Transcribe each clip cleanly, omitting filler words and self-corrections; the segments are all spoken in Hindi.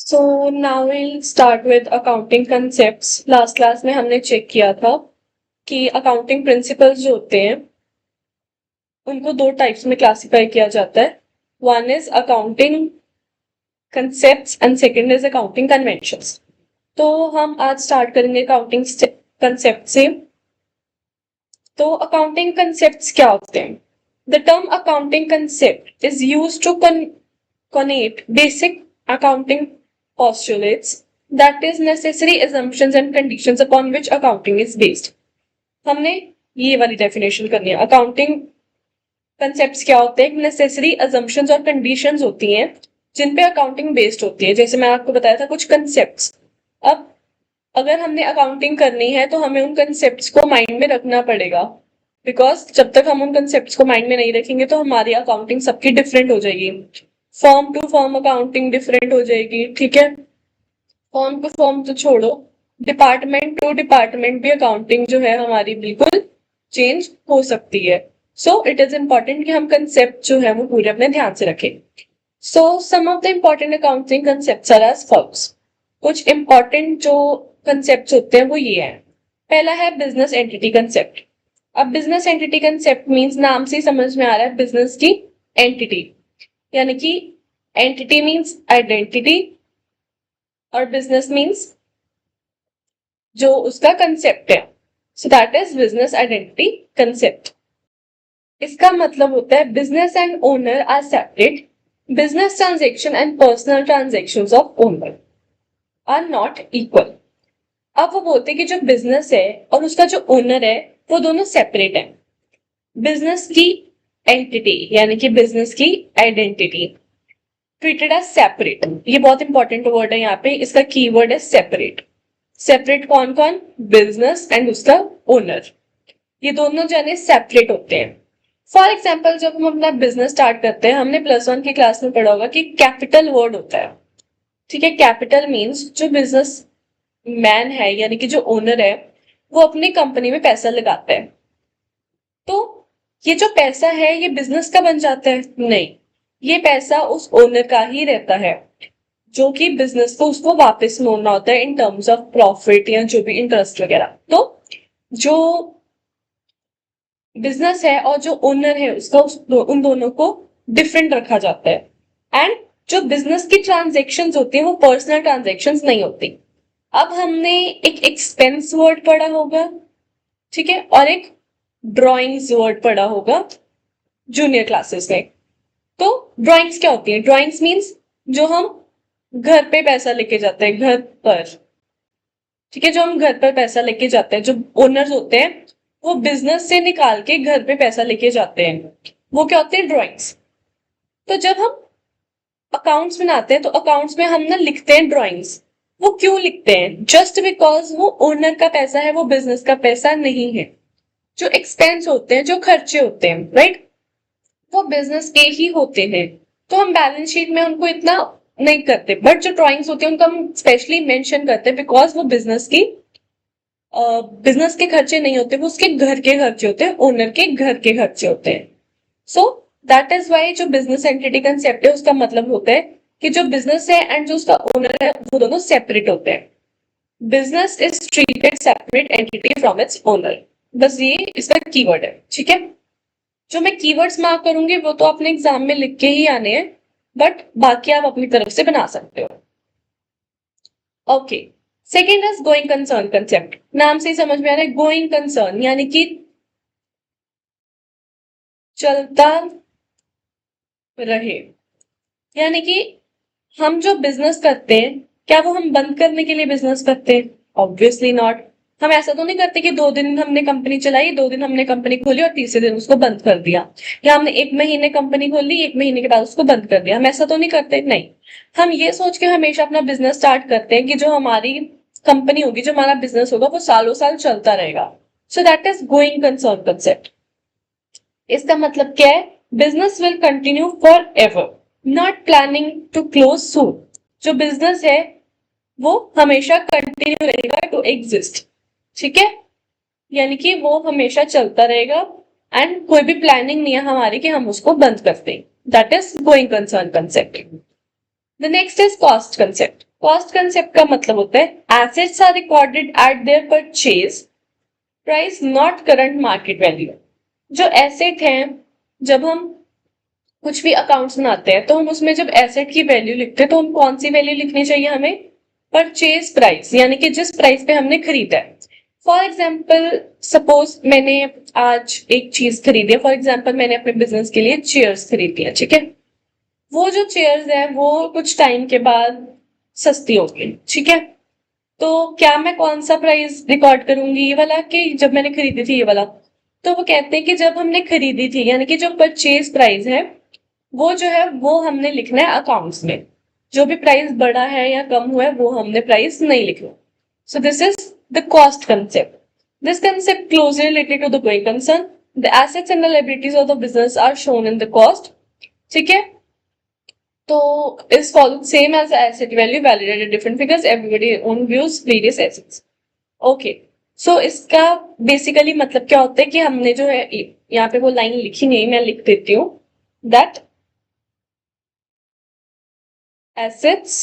So now will start with accounting concepts. Last class में हमने चेक किया था कि अकाउंटिंग प्रिंसिपल्स जो होते हैं उनको दो टाइप्स में क्लासिफाई किया जाता है। One is accounting concepts and second is accounting conventions. तो हम आज स्टार्ट करेंगे अकाउंटिंग कंसेप्ट से। तो अकाउंटिंग कंसेप्ट्स क्या होते हैं? The term accounting concept is used to connect basic accounting postulates, that is necessary assumptions and conditions upon which accounting is based। हमने ये वाली डेफिनेशन करनी है। अकाउंटिंग कंसेप्ट्स क्या होते हैं? नेसेसरी अजम्पशंस और कंडीशंस होती हैं जिन पे अकाउंटिंग बेस्ड होती है। जैसे मैं आपको बताया था कुछ कंसेप्ट्स। अब अगर हमने अकाउंटिंग करनी है तो हमें उन कंसेप्ट्स को माइंड में रखना पड़ेगा, बिकॉज जब तक हम उन कंसेप्ट्स को माइंड में नहीं रखेंगे तो हमारी अकाउंटिंग सबकी डिफरेंट हो जाएगी। Form to form accounting different हो जाएगी, ठीक है। फॉर्म टू फॉर्म तो छोड़ो, डिपार्टमेंट टू डिपार्टमेंट भी अकाउंटिंग जो है हमारी बिल्कुल चेंज हो सकती है। सो इट इज इम्पॉर्टेंट कि हम कंसेप्ट जो है वो पूरे अपने ध्यान से रखें। So some of the important accounting concepts are as follows. कुछ इम्पॉर्टेंट जो कंसेप्ट होते हैं वो ये है। पहला है बिजनेस एंटिटी कंसेप्ट। अब बिजनेस एंटिटी कंसेप्ट मीन्स नाम से समझ में आ रहा है बिजनेस की एंटिटी, यानी कि एंटिटी मीन्स आइडेंटिटी और बिजनेस मीन्स जो उसका कंसेप्ट है। So that is business identity concept. इसका मतलब होता है business and owner are separate. Business transaction and personal transactions of owner are not equal. अब वो बोलते हैं कि जो बिजनेस है और उसका जो ओनर है वो दोनों सेपरेट है। बिजनेस की एंटिटी यानी कि बिजनेस की आइडेंटिटी ट्रीटेड एज सेपरेट। ये बहुत इंपॉर्टेंट वर्ड है यहाँ पे, इसका कीवर्ड है सेपरेट। सेपरेट कौन कौन? बिजनेस एंड उसका ओनर, ये दोनों जने सेपरेट होते हैं। फॉर एग्जाम्पल जब हम अपना बिजनेस स्टार्ट करते हैं, हमने +1 की क्लास में पढ़ा होगा कि कैपिटल वर्ड होता है, ठीक है। कैपिटल मीन्स जो बिजनेस मैन है यानी कि जो ओनर है वो अपनी कंपनी में पैसा लगाता है। तो ये जो पैसा है ये बिजनेस का बन जाता है? नहीं, ये पैसा उस ओनर का ही रहता है, जो कि बिजनेस को उसको वापस मोड़ना होता है इन टर्म्स ऑफ प्रॉफिट या जो भी इंटरेस्ट वगैरह। तो जो बिजनेस है और जो ओनर है उसका उन दोनों को डिफरेंट रखा जाता है। एंड जो बिजनेस की ट्रांजेक्शन्स होती है वो पर्सनल ट्रांजेक्शन्स नहीं होती। अब हमने एक एक्सपेंस वर्ड पढ़ा होगा, ठीक है, और एक ड्राइंग्स वर्ड पढ़ा होगा जूनियर क्लासेस में। तो ड्राइंग्स क्या होती है? ड्राइंग्स मीन्स जो हम घर पे पैसा लेके जाते हैं, घर पर, ठीक है, जो हम घर पर पैसा लेके जाते हैं, जो ओनर्स होते हैं वो बिजनेस से निकाल के घर पे पैसा लेके जाते हैं, वो क्या होते हैं? ड्राइंग्स। तो जब हम अकाउंट्स बनाते हैं तो अकाउंट्स में हम ना लिखते हैं ड्राइंग्स। वो क्यों लिखते हैं? जस्ट बिकॉज वो ओनर का पैसा है, वो बिजनेस का पैसा नहीं है। जो एक्सपेंस होते हैं, जो खर्चे होते हैं, राइट, वो बिजनेस के ही होते हैं। तो हम बैलेंस शीट में उनको इतना नहीं करते, बट जो ड्राइंग्स होती है उनको हम स्पेशली मेंशन करते हैं, बिकॉज वो बिजनेस के खर्चे नहीं होते, वो उसके घर के खर्चे होते हैं, ओनर के घर के खर्चे होते हैं। सो दैट इज वाई जो बिजनेस एंटिटी कंसेप्ट है उसका मतलब होता है कि जो बिजनेस है एंड जो उसका ओनर है वो दोनों सेपरेट होते हैं। Business is treated separate entity from its owner. बस ये इसका कीवर्ड है, ठीक है। जो मैं कीवर्ड्स मार्क करूंगी वो तो अपने एग्जाम में लिख के ही आने हैं, बट बाकी आप अपनी तरफ से बना सकते हो। Okay, second is going concern concept. नाम से ही समझ में आ रहा है, गोइंग कंसर्न यानी कि चलता रहे। यानी कि हम जो बिजनेस करते हैं, क्या वो हम बंद करने के लिए बिजनेस करते हैं? Obviously not. हम ऐसा तो नहीं करते कि 2 दिन हमने कंपनी चलाई, 2 दिन हमने कंपनी खोली और तीसरे दिन उसको बंद कर दिया, या हमने 1 महीने कंपनी खोली, 1 महीने के बाद उसको बंद कर दिया। हम ऐसा तो नहीं करते, नहीं। हम ये सोच के हमेशा अपना बिजनेस स्टार्ट करते हैं कि जो हमारी कंपनी होगी, जो हमारा बिजनेस होगा वो सालों साल चलता रहेगा। So that is going concern concept. इसका मतलब क्या है? Business will continue for ever, not planning to close soon. जो बिजनेस है वो हमेशा कंटिन्यू रहेगा टू एग्जिस्ट, ठीक है, यानी कि वो हमेशा चलता रहेगा एंड कोई भी प्लानिंग नहीं है हमारी कि हम उसको बंद कर दें। That is going concern concept. The next is cost concept. Cost concept का मतलब होता है assets are recorded at their purchase price not current market value. जो एसेट है, जब हम कुछ भी अकाउंट्स बनाते हैं तो हम उसमें जब एसेट की वैल्यू लिखते हैं तो हम कौन सी वैल्यू लिखनी चाहिए हमें? परचेज प्राइस, यानी कि जिस प्राइस पे हमने खरीदा है। फॉर एग्जाम्पल सपोज मैंने आज एक चीज खरीदी है, फॉर एग्जाम्पल मैंने अपने बिजनेस के लिए चेयर्स खरीदी है, ठीक है। वो जो चेयर्स है वो कुछ टाइम के बाद सस्ती होगी, ठीक है। तो क्या मैं कौन सा प्राइस रिकॉर्ड करूंगी, ये वाला कि जब मैंने खरीदी थी ये वाला? तो वो कहते हैं कि जब हमने खरीदी थी, यानी कि जो परचेज प्राइस है वो जो है वो हमने लिखना है अकाउंट्स में। जो भी प्राइस बढ़ा है या कम हुआ है वो हमने प्राइस नहीं लिखना। So this is the cost concept. This concept closely related to the going concern. The assets and the liabilities of the business are shown in the cost, ठीक है। तो इस follow same as asset value validated different figures everybody own views various assets. Okay, so इसका बेसिकली मतलब क्या होता है कि हमने जो है यहाँ पे वो लाइन लिखी नहीं, मैं लिख देती हूँ that assets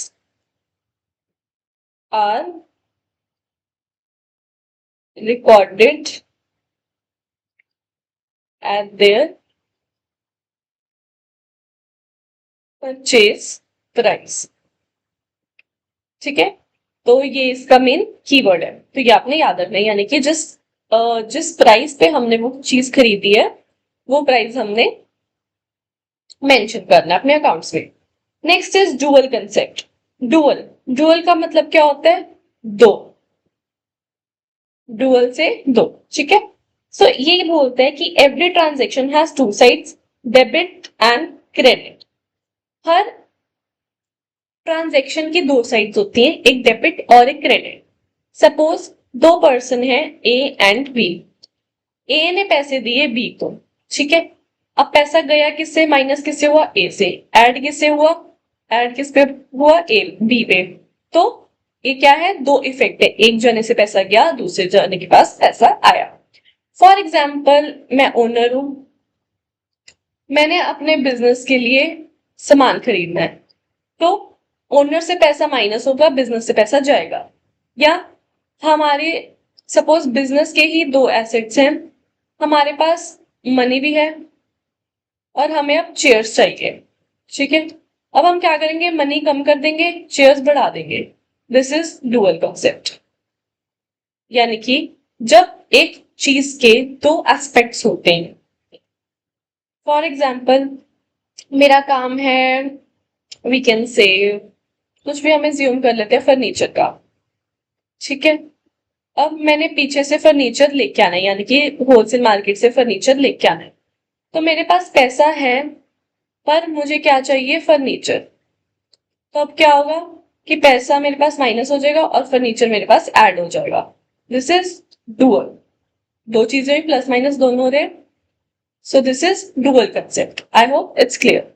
are recorded at their purchase price, ठीक है। तो ये इसका मेन कीवर्ड है, तो ये आपने याद रखना है, यानी कि जिस प्राइस पे हमने वो चीज खरीदी है वो प्राइस हमने मेंशन करना है अपने अकाउंट्स में। Next is dual concept. Dual dual का मतलब क्या होता है? दो। डुअल से दो, ठीक है। सो ये बोलते हैं कि every transaction has two sides, debit and credit. Her transaction की दो साइड्स होती हैं, एक डेबिट और एक क्रेडिट। सपोज दो पर्सन है ए एंड बी। ए ने पैसे दिए बी को, ठीक है। अब पैसा गया किससे, माइनस किससे हुआ? ए से। ऐड किससे हुआ? ऐड किस पे हुआ? ए बी पे। तो ये क्या है? दो इफेक्ट है, एक जने से पैसा गया, दूसरे जने के पास पैसा आया। फॉर एग्जाम्पल मैं ओनर हूं, मैंने अपने बिजनेस के लिए सामान खरीदना है, तो ओनर से पैसा माइनस होगा, बिजनेस से पैसा जाएगा। या हमारे सपोज बिजनेस के ही दो एसेट्स हैं, हमारे पास मनी भी है और हमें अब चेयर्स चाहिए, ठीक है। अब हम क्या करेंगे? मनी कम कर देंगे, चेयर्स बढ़ा देंगे। दिस इज डुअल कॉन्सेप्ट, यानी कि जब एक चीज के दो एस्पेक्ट्स होते हैं। फॉर एग्जाम्पल मेरा काम है, वी कैन से कुछ भी, हमें ज्यूम कर लेते हैं फर्नीचर का, ठीक है। अब मैंने पीछे से फर्नीचर लेके आना है, यानी कि होलसेल मार्केट से फर्नीचर लेके आना है। तो मेरे पास पैसा है पर मुझे क्या चाहिए? फर्नीचर। तो अब क्या होगा कि पैसा मेरे पास माइनस हो जाएगा और फर्नीचर मेरे पास ऐड हो जाएगा। This is dual. दो चीजें प्लस माइनस दोनों हो रहे हैं, so this is dual concept. I hope it's clear.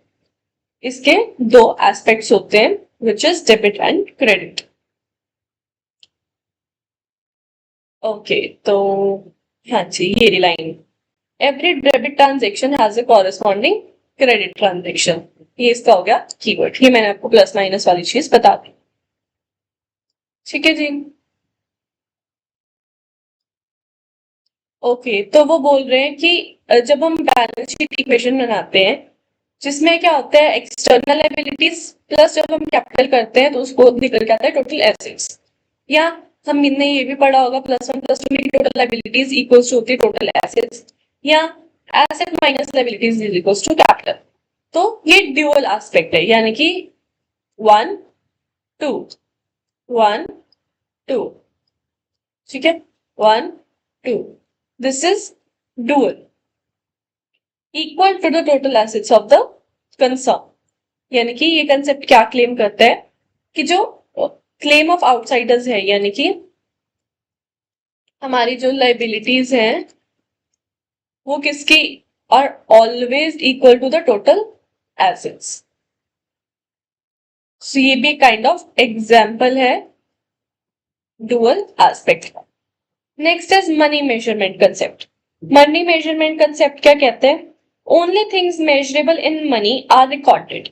इसके दो एस्पेक्ट्स होते हैं which is debit and credit. Okay, तो हाँ जी, ये line, every debit transaction has a corresponding credit transaction. ये इसका हो गया कीवर्ड, ये मैंने आपको प्लस माइनस वाली चीज बता दी, ठीक है जी। ओके, तो वो बोल रहे हैं कि जब हम बैलेंस शीट इक्वेशन बनाते हैं जिसमें क्या होता है एक्सटर्नल लायबिलिटीज प्लस जब हम कैपिटल करते हैं तो उसको निकल के आता है टोटल एसेट्स। या हमने ये भी पढ़ा होगा प्लस वन प्लस टू में टोटल लायबिलिटीज इक्वल्स टू होती है टोटल एसेट्स, या asset minus liabilities is equals to capital. तो ये ड्यूअल एस्पेक्ट है, यानी कि वन टू, वन टू, ठीक है, one two. This is dual equal to the total assets of the concern. यानी कि ये कंसेप्ट क्या क्लेम करता है कि जो क्लेम ऑफ आउटसाइडर्स है, यानी कि हमारी जो लाइबिलिटीज हैं वो किसकी are always equal to the total assets. So ये भी काइंड ऑफ एग्जाम्पल है डुअल एस्पेक्ट का। Next is money measurement concept. Money measurement concept क्या कहते हैं? Only things measurable in money are recorded.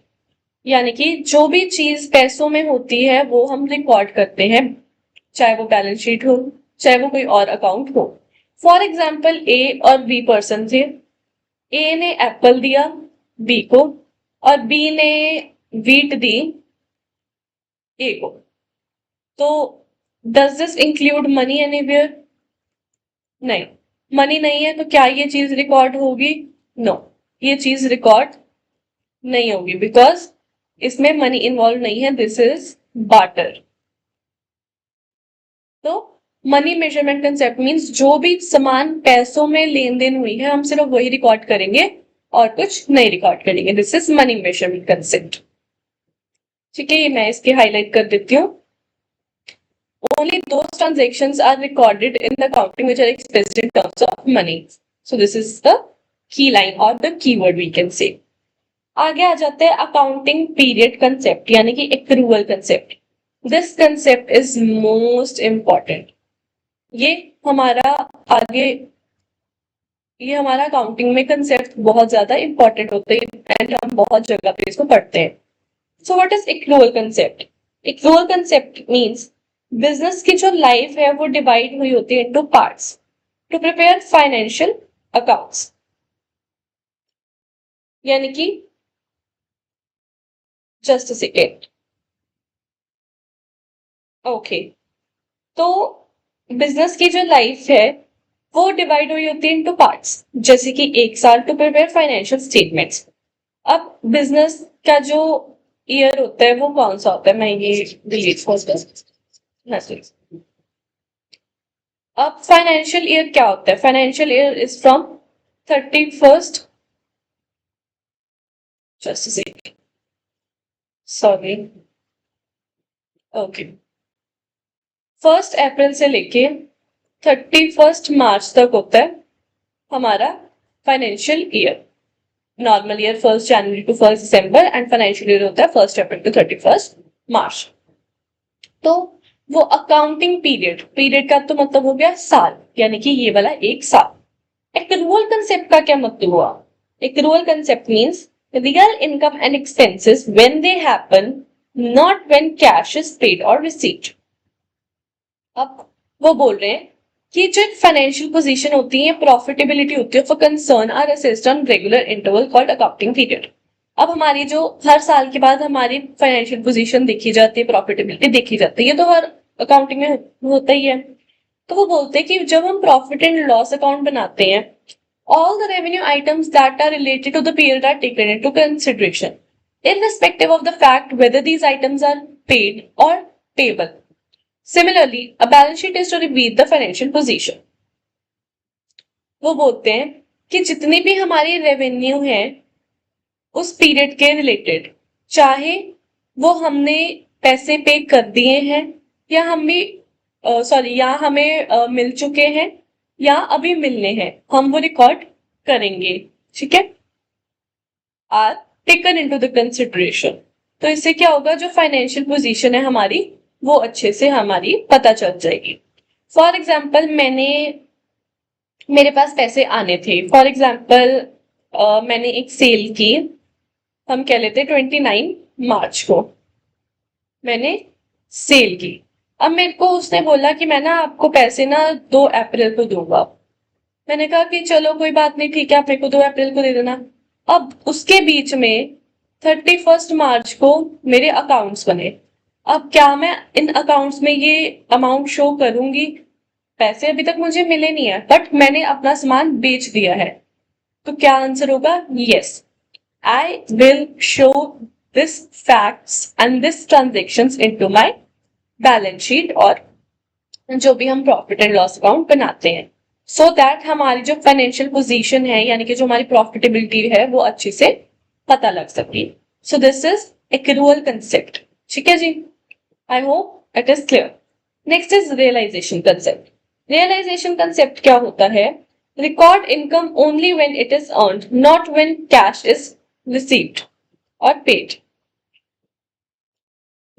यानी कि जो भी चीज पैसों में होती है वो हम रिकॉर्ड करते हैं, चाहे वो बैलेंस शीट हो, चाहे वो कोई और अकाउंट हो। फॉर एग्जाम्पल ए और बी पर्सन थे। ए ने एप्पल दिया बी को और बी ने वीट दी ए को। तो does this include money anywhere? नहीं, मनी नहीं है तो क्या ये चीज रिकॉर्ड होगी? नो, ये चीज रिकॉर्ड नहीं होगी बिकॉज इसमें मनी इन्वॉल्व नहीं है, दिस इज बार्टर। तो मनी मेजरमेंट कंसेप्ट मीन्स जो भी सामान पैसों में लेन देन हुई है हम सिर्फ वही रिकॉर्ड करेंगे और कुछ नहीं रिकॉर्ड करेंगे, this is money measurement concept. ठीक है, ये मैं इसकी हाईलाइट कर देती हूँ। Only those transactions are recorded in the accounting which are expressed in terms of money. So this is the key line or the keyword we can say. आगे आ जाते हैं अकाउंटिंग पीरियड कंसेप्ट यानी कि accrual concept. This concept is most important. ये हमारा आगे ये हमारा अकाउंटिंग में कंसेप्ट बहुत ज्यादा इंपॉर्टेंट होते हैं एंड हम बहुत जगह पे इसको पढ़ते हैं। So what is accrual concept? Accrual concept means business की जो लाइफ है वो डिवाइड हुई होती है into parts to prepare financial accounts. यानी कि जस्ट अ सेकेंड, ओके, तो बिजनेस की जो लाइफ है वो डिवाइड हुई होती है इनटू पार्ट्स, जैसे कि एक साल टू प्रिपेयर फाइनेंशियल स्टेटमेंट्स। अब बिजनेस का जो ईयर होता है वो कौन सा होता है, मैं ये डिलीट कर। अब फाइनेंशियल ईयर क्या होता है? Financial year is from 31st, just second, sorry, okay, 1 अप्रैल से लेके 31 मार्च तक होता है हमारा financial year. Normal year 1 January to 1 December and financial year होता है 1 अप्रैल टू 31 मार्च। तो वो अकाउंटिंग पीरियड का तो मतलब हो गया साल, यानी कि ये वाला एक साल। एक्रूअल कंसेप्ट का क्या मतलब हुआ? Accrual concept means real income and expenses when they happen, not when cash is paid और रिसीव्ड। अब वो बोल रहे हैं कि जो फाइनेंशियल पोजीशन होती है, प्रॉफिटेबिलिटी होती है, for concern are assessed on regular interval called accounting period. अब हमारी जो हर साल के बाद हमारी फाइनेंशियल पोजीशन देखी जाती है, प्रॉफिटेबिलिटी देखी जाती है, ये तो हर अकाउंटिंग में होता ही है। तो वो बोलते हैं कि जब हम प्रॉफिट एंड लॉस अकाउंट बनाते हैं, all the revenue items that are related to the period are taken into consideration, irrespective of the fact whether these items are paid or payable. Similarly, a balance sheet is to reveal the financial position. वो बोलते हैं कि जितनी भी हमारी रेवेन्यू है उस पीरियड के रिलेटेड, चाहे वो हमने पैसे पे कर दिए हैं या या हमें मिल चुके हैं या अभी मिलने हैं, हम वो रिकॉर्ड करेंगे। ठीक है, are taken into the consideration. तो इससे क्या होगा, जो फाइनेंशियल पोजीशन है हमारी वो अच्छे से हमारी पता चल जाएगी। फॉर एग्जाम्पल मेरे पास पैसे आने थे, फॉर एग्जाम्पल मैंने एक सेल की, हम कह लेते 29 मार्च को मैंने सेल की। अब मेरे को उसने बोला कि मैं ना आपको पैसे ना 2 अप्रैल को दूंगा। मैंने कहा कि चलो कोई बात नहीं, ठीक है, आप मेरे को 2 अप्रैल को दे देना। अब उसके बीच में 31 मार्च को मेरे अकाउंट्स बने। अब क्या मैं इन अकाउंट्स में ये अमाउंट शो करूंगी? पैसे अभी तक मुझे मिले नहीं है बट मैंने अपना सामान बेच दिया है, तो क्या आंसर होगा? Yes, I will show this facts and this transactions into my balance sheet और जो भी हम प्रॉफिट एंड लॉस अकाउंट बनाते हैं, सो दैट हमारी जो फाइनेंशियल पोजीशन है यानी कि जो हमारी प्रॉफिटेबिलिटी है वो अच्छे से पता लग सके। So this is accrual concept. ठीक है जी, I hope it is clear. Next is realisation concept. Realisation concept क्या होता है? Record income only when it is earned, not when cash is received और पेड।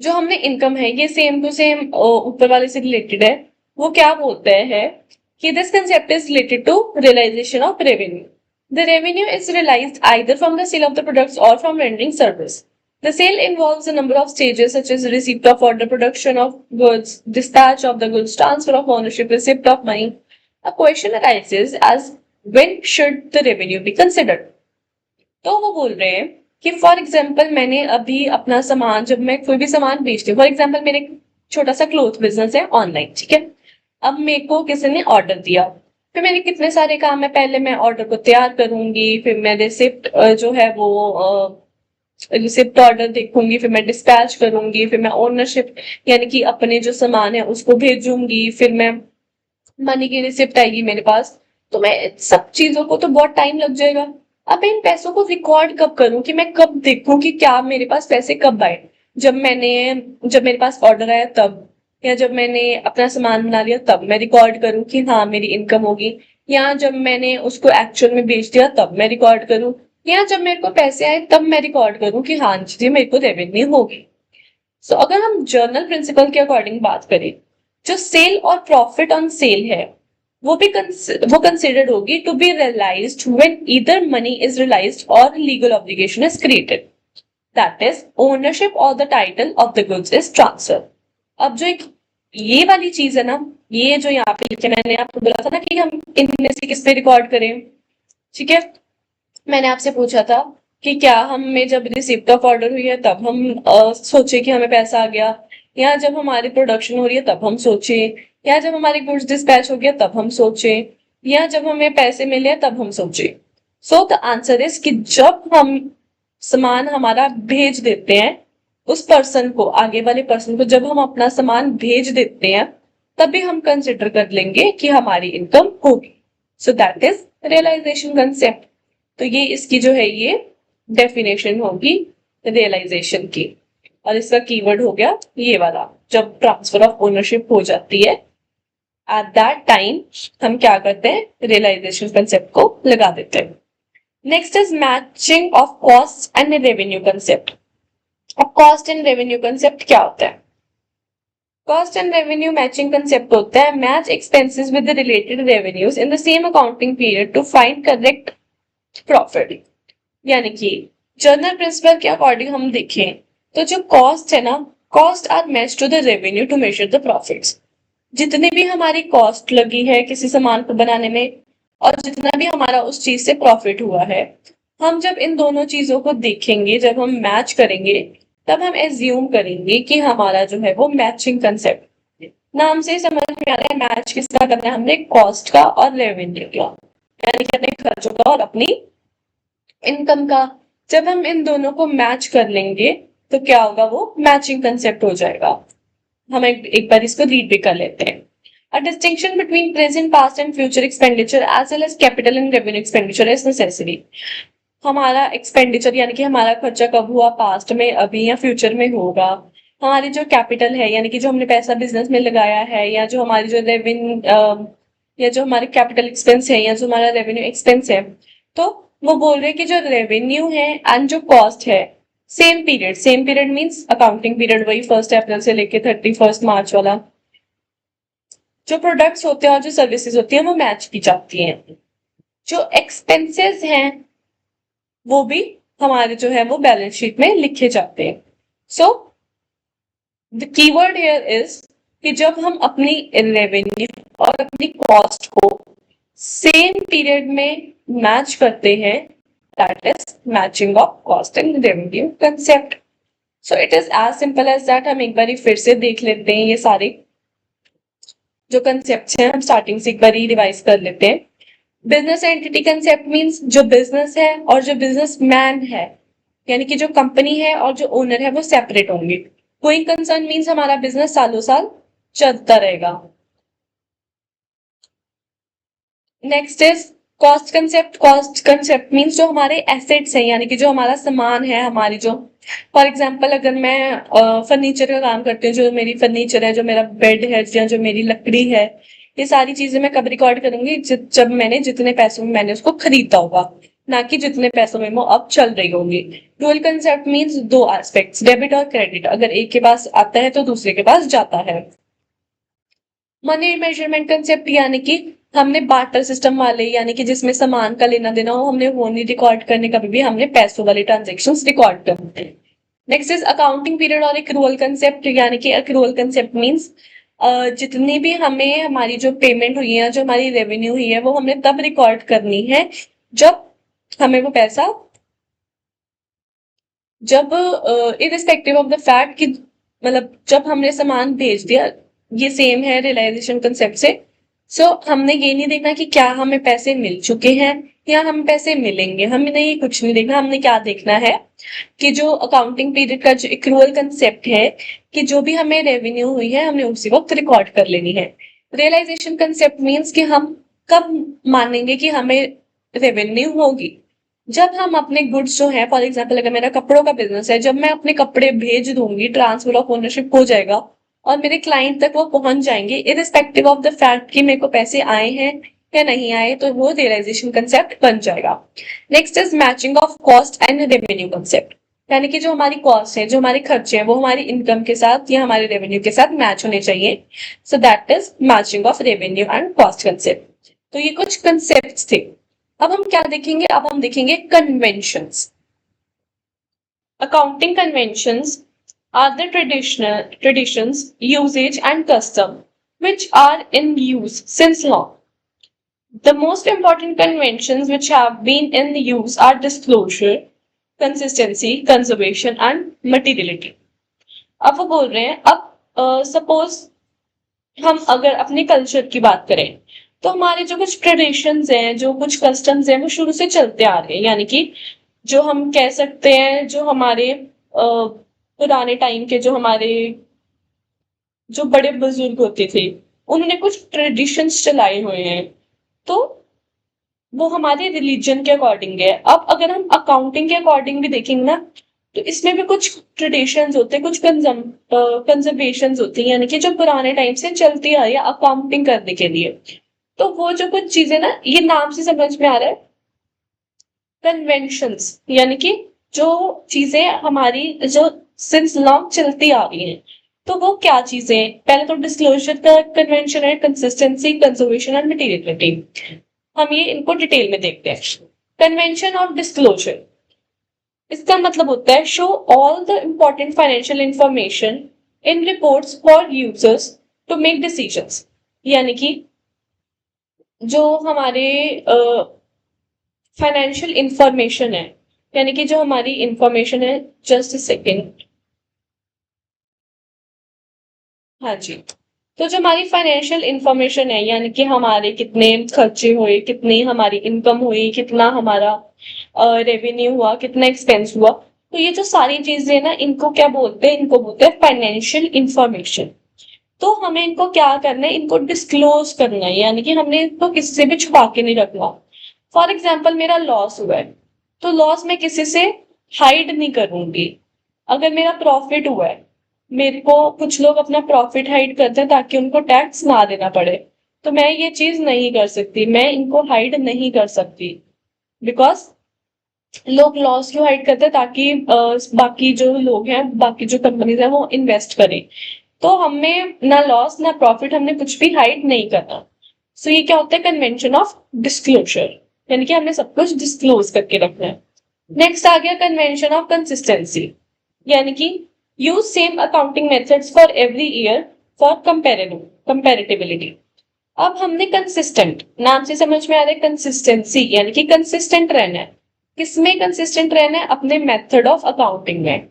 जो हमने इनकम है ये सेम टू सेम ऊपर वाले से रिलेटेड है। वो क्या बोलते हैं कि this concept is related to realisation of revenue. The revenue is realised either from the sale of the products और from rendering service. The sale involves a number of stages such as receipt of order, production of goods, dispatch of the goods, transfer of ownership, receipt of money. A question arises as when should the revenue be considered? तो वो बोल रहे हैं कि फॉर एग्जाम्पल मैंने अभी अपना सामान, जब मैं कोई भी सामान बेचती हूँ, फॉर एग्जाम्पल मेरे एक छोटा सा क्लोथ बिजनेस है ऑनलाइन, ठीक है। अब मेरे को किसी ने ऑर्डर दिया, फिर मेरे कितने सारे काम है, पहले मैं ऑर्डर को तैयार करूंगी, फिर मैं रिसिप्ट जो है वो रिसिप्ट ऑर्डर देखूंगी, फिर मैं डिस्पैच करूंगी, फिर मैं ओनरशिप यानी कि अपने जो सामान है उसको भेजूंगी, फिर मैं मनी की रिसिप्ट आएगी मेरे पास। तो मैं सब चीजों को तो बहुत टाइम लग जाएगा। अब मैं इन पैसों को रिकॉर्ड कब करूं, कि मैं कब देखूं कि क्या मेरे पास पैसे कब आए, जब मेरे पास ऑर्डर आया तब, या जब मैंने अपना सामान बना लिया तब मैं रिकॉर्ड करूं कि हाँ मेरी इनकम होगी, या जब मैंने उसको एक्चुअल में बेच दिया तब मैं रिकॉर्ड करूं, या जब मेरे को पैसे आए तब मैं रिकॉर्ड करूं कि हाँ जी मेरे को रेवेन्यू होगी। सो अगर हम जर्नल प्रिंसिपल के अकॉर्डिंग बात करें, जो सेल और प्रॉफिट ऑन सेल है वो कंसिडर्ड होगी to be realised when either money is realised और legal obligation is created, that is ownership और the title of the goods is transfer. अब जो एक ये वाली चीज है ना, ये जो यहाँ पे लिखे, मैंने आपको बोला था ना कि हम इनमें से किस पे रिकॉर्ड करें, ठीक है। मैंने आपसे पूछा था कि क्या हमें जब रिसिप्ट ऑफ ऑर्डर हुई है तब हम सोचे कि हमें पैसा आ गया, या जब हमारी प्रोडक्शन हो रही है तब हम सोचे, या जब हमारी गुड्स डिस्पैच हो गया तब हम सोचे, या जब हमें पैसे मिले तब हम सोचे। सो द आंसर इज कि जब हम सामान हमारा भेज देते हैं उस पर्सन को, आगे वाले पर्सन को, जब हम अपना सामान भेज देते हैं तभी हम कंसिडर कर लेंगे कि हमारी इनकम होगी। So that is realisation concept. तो ये इसकी जो है ये डेफिनेशन होगी रियलाइजेशन की, और इसका कीवर्ड हो गया ये वाला, जब ट्रांसफर ऑफ ओनरशिप हो जाती है एट दैट टाइम हम क्या करते हैं, रियलाइजेशन कंसेप्ट को लगा देते हैं। Next is matching of cost and revenue concept. अब कॉस्ट एंड रेवेन्यू कंसेप्ट क्या होता है? Cost and revenue matching concept होता है match expenses with the related revenues in the same accounting period to find correct profit. यानी कि जर्नल प्रिंसिपल के अकॉर्डिंग हम देखें तो जो कॉस्ट है ना, cost are match to the revenue to measure the profits. जितनी भी हमारी कॉस्ट लगी है किसी सामान को बनाने में और जितना भी हमारा उस चीज से प्रॉफिट हुआ है, हम जब इन दोनों चीजों को देखेंगे, जब हम मैच करेंगे, तब हम एज्यूम करेंगे कि हमारा जो है वो मैचिंग कंसेप्ट। नाम से समझ में आ रहा है मैच किसका करना है हमने, कॉस्ट का और रेवेन्यू का, यानी कि अपने खर्चों का और अपनी इनकम का। जब हम इन दोनों को मैच कर लेंगे तो क्या होगा, वो मैचिंग कंसेप्ट हो जाएगा। हम एक बार इसको रीड भी कर लेते हैं। A distinction between present, past and future expenditure as well as capital and revenue expenditure is necessary. हमारा एक्सपेंडिचर यानी कि हमारा खर्चा कब हुआ, पास्ट में, अभी या फ्यूचर में होगा। हमारी जो कैपिटल है यानी कि जो हमने पैसा बिजनेस में लगाया है, या जो हमारी जो रेवेन्यू या जो हमारे कैपिटल एक्सपेंस है, या जो हमारा रेवेन्यू एक्सपेंस है, तो वो बोल रहे हैं कि जो रेवेन्यू है एंड जो कॉस्ट है same period means accounting period, वही 1 अप्रैल से लेके 31 मार्च वाला, जो प्रोडक्ट्स होते हैं और जो सर्विसेज होती हैं वो मैच की जाती हैं। जो एक्सपेंसेस हैं वो भी हमारे जो है वो बैलेंस शीट में लिखे जाते हैं। So the keyword here is कि जब हम अपनी रेवेन्यू और अपनी कॉस्ट को सेम पीरियड में मैच करते हैं, that is matching of cost and revenue concept. So it is as simple as that. हम एक बार फिर से देख लेते हैं ये सारे जो कंसेप्ट हैं, हम स्टार्टिंग से एक बार रिवाइज कर लेते हैं। बिजनेस एंटिटी कंसेप्ट मींस जो बिजनेस है और जो बिजनेस मैन है, यानी कि जो कंपनी है और जो ओनर है वो सेपरेट होंगे। गोइंग कंसर्न मींस हमारा बिजनेस सालों साल चलता रहेगा। Next is cost concept means जो हमारे एसेट्स हैं, यानी कि जो हमारा सामान है, हमारी जो, फॉर एग्जांपल अगर मैं फर्नीचर का काम करती हूँ, जो मेरी फर्नीचर है, जो मेरा बेड है, या जो मेरी लकड़ी है, ये सारी चीजें मैं कब रिकॉर्ड करूंगी, जब मैंने जितने पैसों में मैंने उसको खरीदा होगा, ना कि जितने पैसों में वो अब चल रही होंगी। डुअल कंसेप्ट मींस दो एस्पेक्ट्स, डेबिट और क्रेडिट, अगर एक के पास आता है तो दूसरे के पास जाता है। मनी मेजरमेंट कंसेप्ट यानी कि हमने बार्टर सिस्टम वाले, यानी कि जिसमें सामान का लेना देना हो, हमने वो नहीं रिकॉर्ड करने, कभी भी हमने पैसों वाले ट्रांजेक्शंस रिकॉर्ड करने। नेक्स्ट इज अकाउंटिंग पीरियड और एक्रूअल कंसेप्ट, यानी कि एक्रूअल कंसेप्ट मीन्स जितनी भी हमें हमारी जो पेमेंट हुई है, जो हमारी रेवेन्यू हुई है, वो हमने तब रिकॉर्ड करनी है जब हमें वो पैसा, जब इरिस्पेक्टिव ऑफ द फैक्ट कि मतलब जब हमने सामान भेज दिया, ये सेम है रियलाइजेशन कंसेप्ट से। सो हमने ये नहीं देखना कि क्या हमें पैसे मिल चुके हैं या हम पैसे मिलेंगे, हमने ये कुछ नहीं देखना। हमने क्या देखना है कि जो अकाउंटिंग पीरियड का जो एक्रूअल कंसेप्ट है कि जो भी हमें रेवेन्यू हुई है हमने उसी वक्त रिकॉर्ड कर लेनी है। रियलाइजेशन कंसेप्ट मीन्स कि हम कब मानेंगे कि हमें रेवेन्यू होगी, जब हम अपने गुड्स जो है, फॉर एग्जाम्पल अगर मेरा कपड़ों का बिजनेस है, जब मैं अपने कपड़े भेज दूंगी, ट्रांसफर ऑफ ओनरशिप हो जाएगा और मेरे क्लाइंट तक वो पहुंच जाएंगे, इरिस्पेक्टिव ऑफ द फैक्ट कि मेरे को पैसे आए हैं या नहीं आए, तो वो रियलाइजेशन कंसेप्ट बन जाएगा। Next is matching of cost and revenue concept, यानी कि जो हमारी कॉस्ट है, जो हमारे खर्चे हैं, वो हमारी इनकम के साथ या हमारे रेवेन्यू के साथ मैच होने चाहिए। सो that is matching of revenue and cost concept. तो ये कुछ कंसेप्ट थे। अब हम क्या देखेंगे, अब हम देखेंगे conventions. Accounting conventions are the traditions, usage and custom which are in use since long. The most important conventions which have been in use are disclosure, consistency, conservation and materiality. अब वो बोल रहे हैं, अब सपोज हम अगर अपने कल्चर की बात करें तो हमारे जो कुछ ट्रेडिशंस हैं, जो कुछ कस्टम्स हैं, वो शुरू से चलते आ रहे हैं। यानी कि जो हम कह सकते हैं, जो हमारे पुराने टाइम के जो हमारे जो बड़े बुजुर्ग होते थे, उन्होंने कुछ ट्रेडिशंस चलाए हुए हैं, तो वो हमारे रिलीजन के अकॉर्डिंग है। अब अगर हम अकाउंटिंग के अकॉर्डिंग भी देखेंगे ना, तो इसमें भी कुछ ट्रेडिशंस होते हैं, कुछ कंजर्वेशन होती हैं, यानी कि जो पुराने टाइम से चलती आ रही है अकाउंटिंग करने के लिए। तो वो जो कुछ चीजें ना, ये नाम से समझ में आ रहा है, कन्वेंशंस, यानी कि जो चीजें हमारी जो सिंस लॉन्ग चलती आ रही हैं। तो वो क्या चीजें, पहले तो डिस्क्लोजर का कन्वेंशन है, कंसिस्टेंसी, कंजर्वेशन एंड मटेरियलिटी। हम ये इनको डिटेल में देखते हैं। कन्वेंशन ऑफ डिस्क्लोजर, इसका मतलब होता है show all the important financial information in reports for users to make decisions, यानी कि जो हमारे फाइनेंशियल इंफॉर्मेशन है, यानी कि जो हमारी इंफॉर्मेशन है, जस्ट अ सेकेंड, हाँ जी। तो जो हमारी फाइनेंशियल इंफॉर्मेशन है, यानी कि हमारे कितने खर्चे हुए, कितनी हमारी इनकम हुई, कितना हमारा रेवेन्यू हुआ, कितना एक्सपेंस हुआ, तो ये जो सारी चीजें ना, इनको क्या बोलते हैं, इनको बोलते हैं फाइनेंशियल इंफॉर्मेशन। तो हमें इनको क्या करना है, इनको डिस्क्लोज करना है, यानी कि हमने इनको किसी से भी छुपा के नहीं रखना। फॉर एग्जाम्पल मेरा लॉस हुआ है, तो लॉस मैं किसी से हाइड नहीं करूंगी। अगर मेरा प्रॉफिट हुआ है, मेरे को कुछ लोग अपना प्रॉफिट हाइड करते हैं ताकि उनको टैक्स ना देना पड़े, तो मैं ये चीज नहीं कर सकती, मैं इनको हाइड नहीं कर सकती। बिकॉज लोग लॉस क्यों हाइड करते हैं, ताकि बाकी जो लोग हैं, बाकी जो कंपनीज है, वो इन्वेस्ट करें। तो हमें ना लॉस ना प्रॉफिट, हमने कुछ भी हाइड नहीं करना। सो ये क्या होता है, कन्वेंशन ऑफ डिस्क्लोजर, यानी कि हमने सब कुछ डिस्क्लोज करके रखना है। नेक्स्ट आ गया कन्वेंशन ऑफ कंसिस्टेंसी, यानी कि use same accounting methods for every year for comparability. अब हमने कंसिस्टेंट, नाम से समझ में आ रहा है कंसिस्टेंसी, यानी कि कंसिस्टेंट रहना है। किसमें कंसिस्टेंट रहना है, अपने मेथड ऑफ अकाउंटिंग में।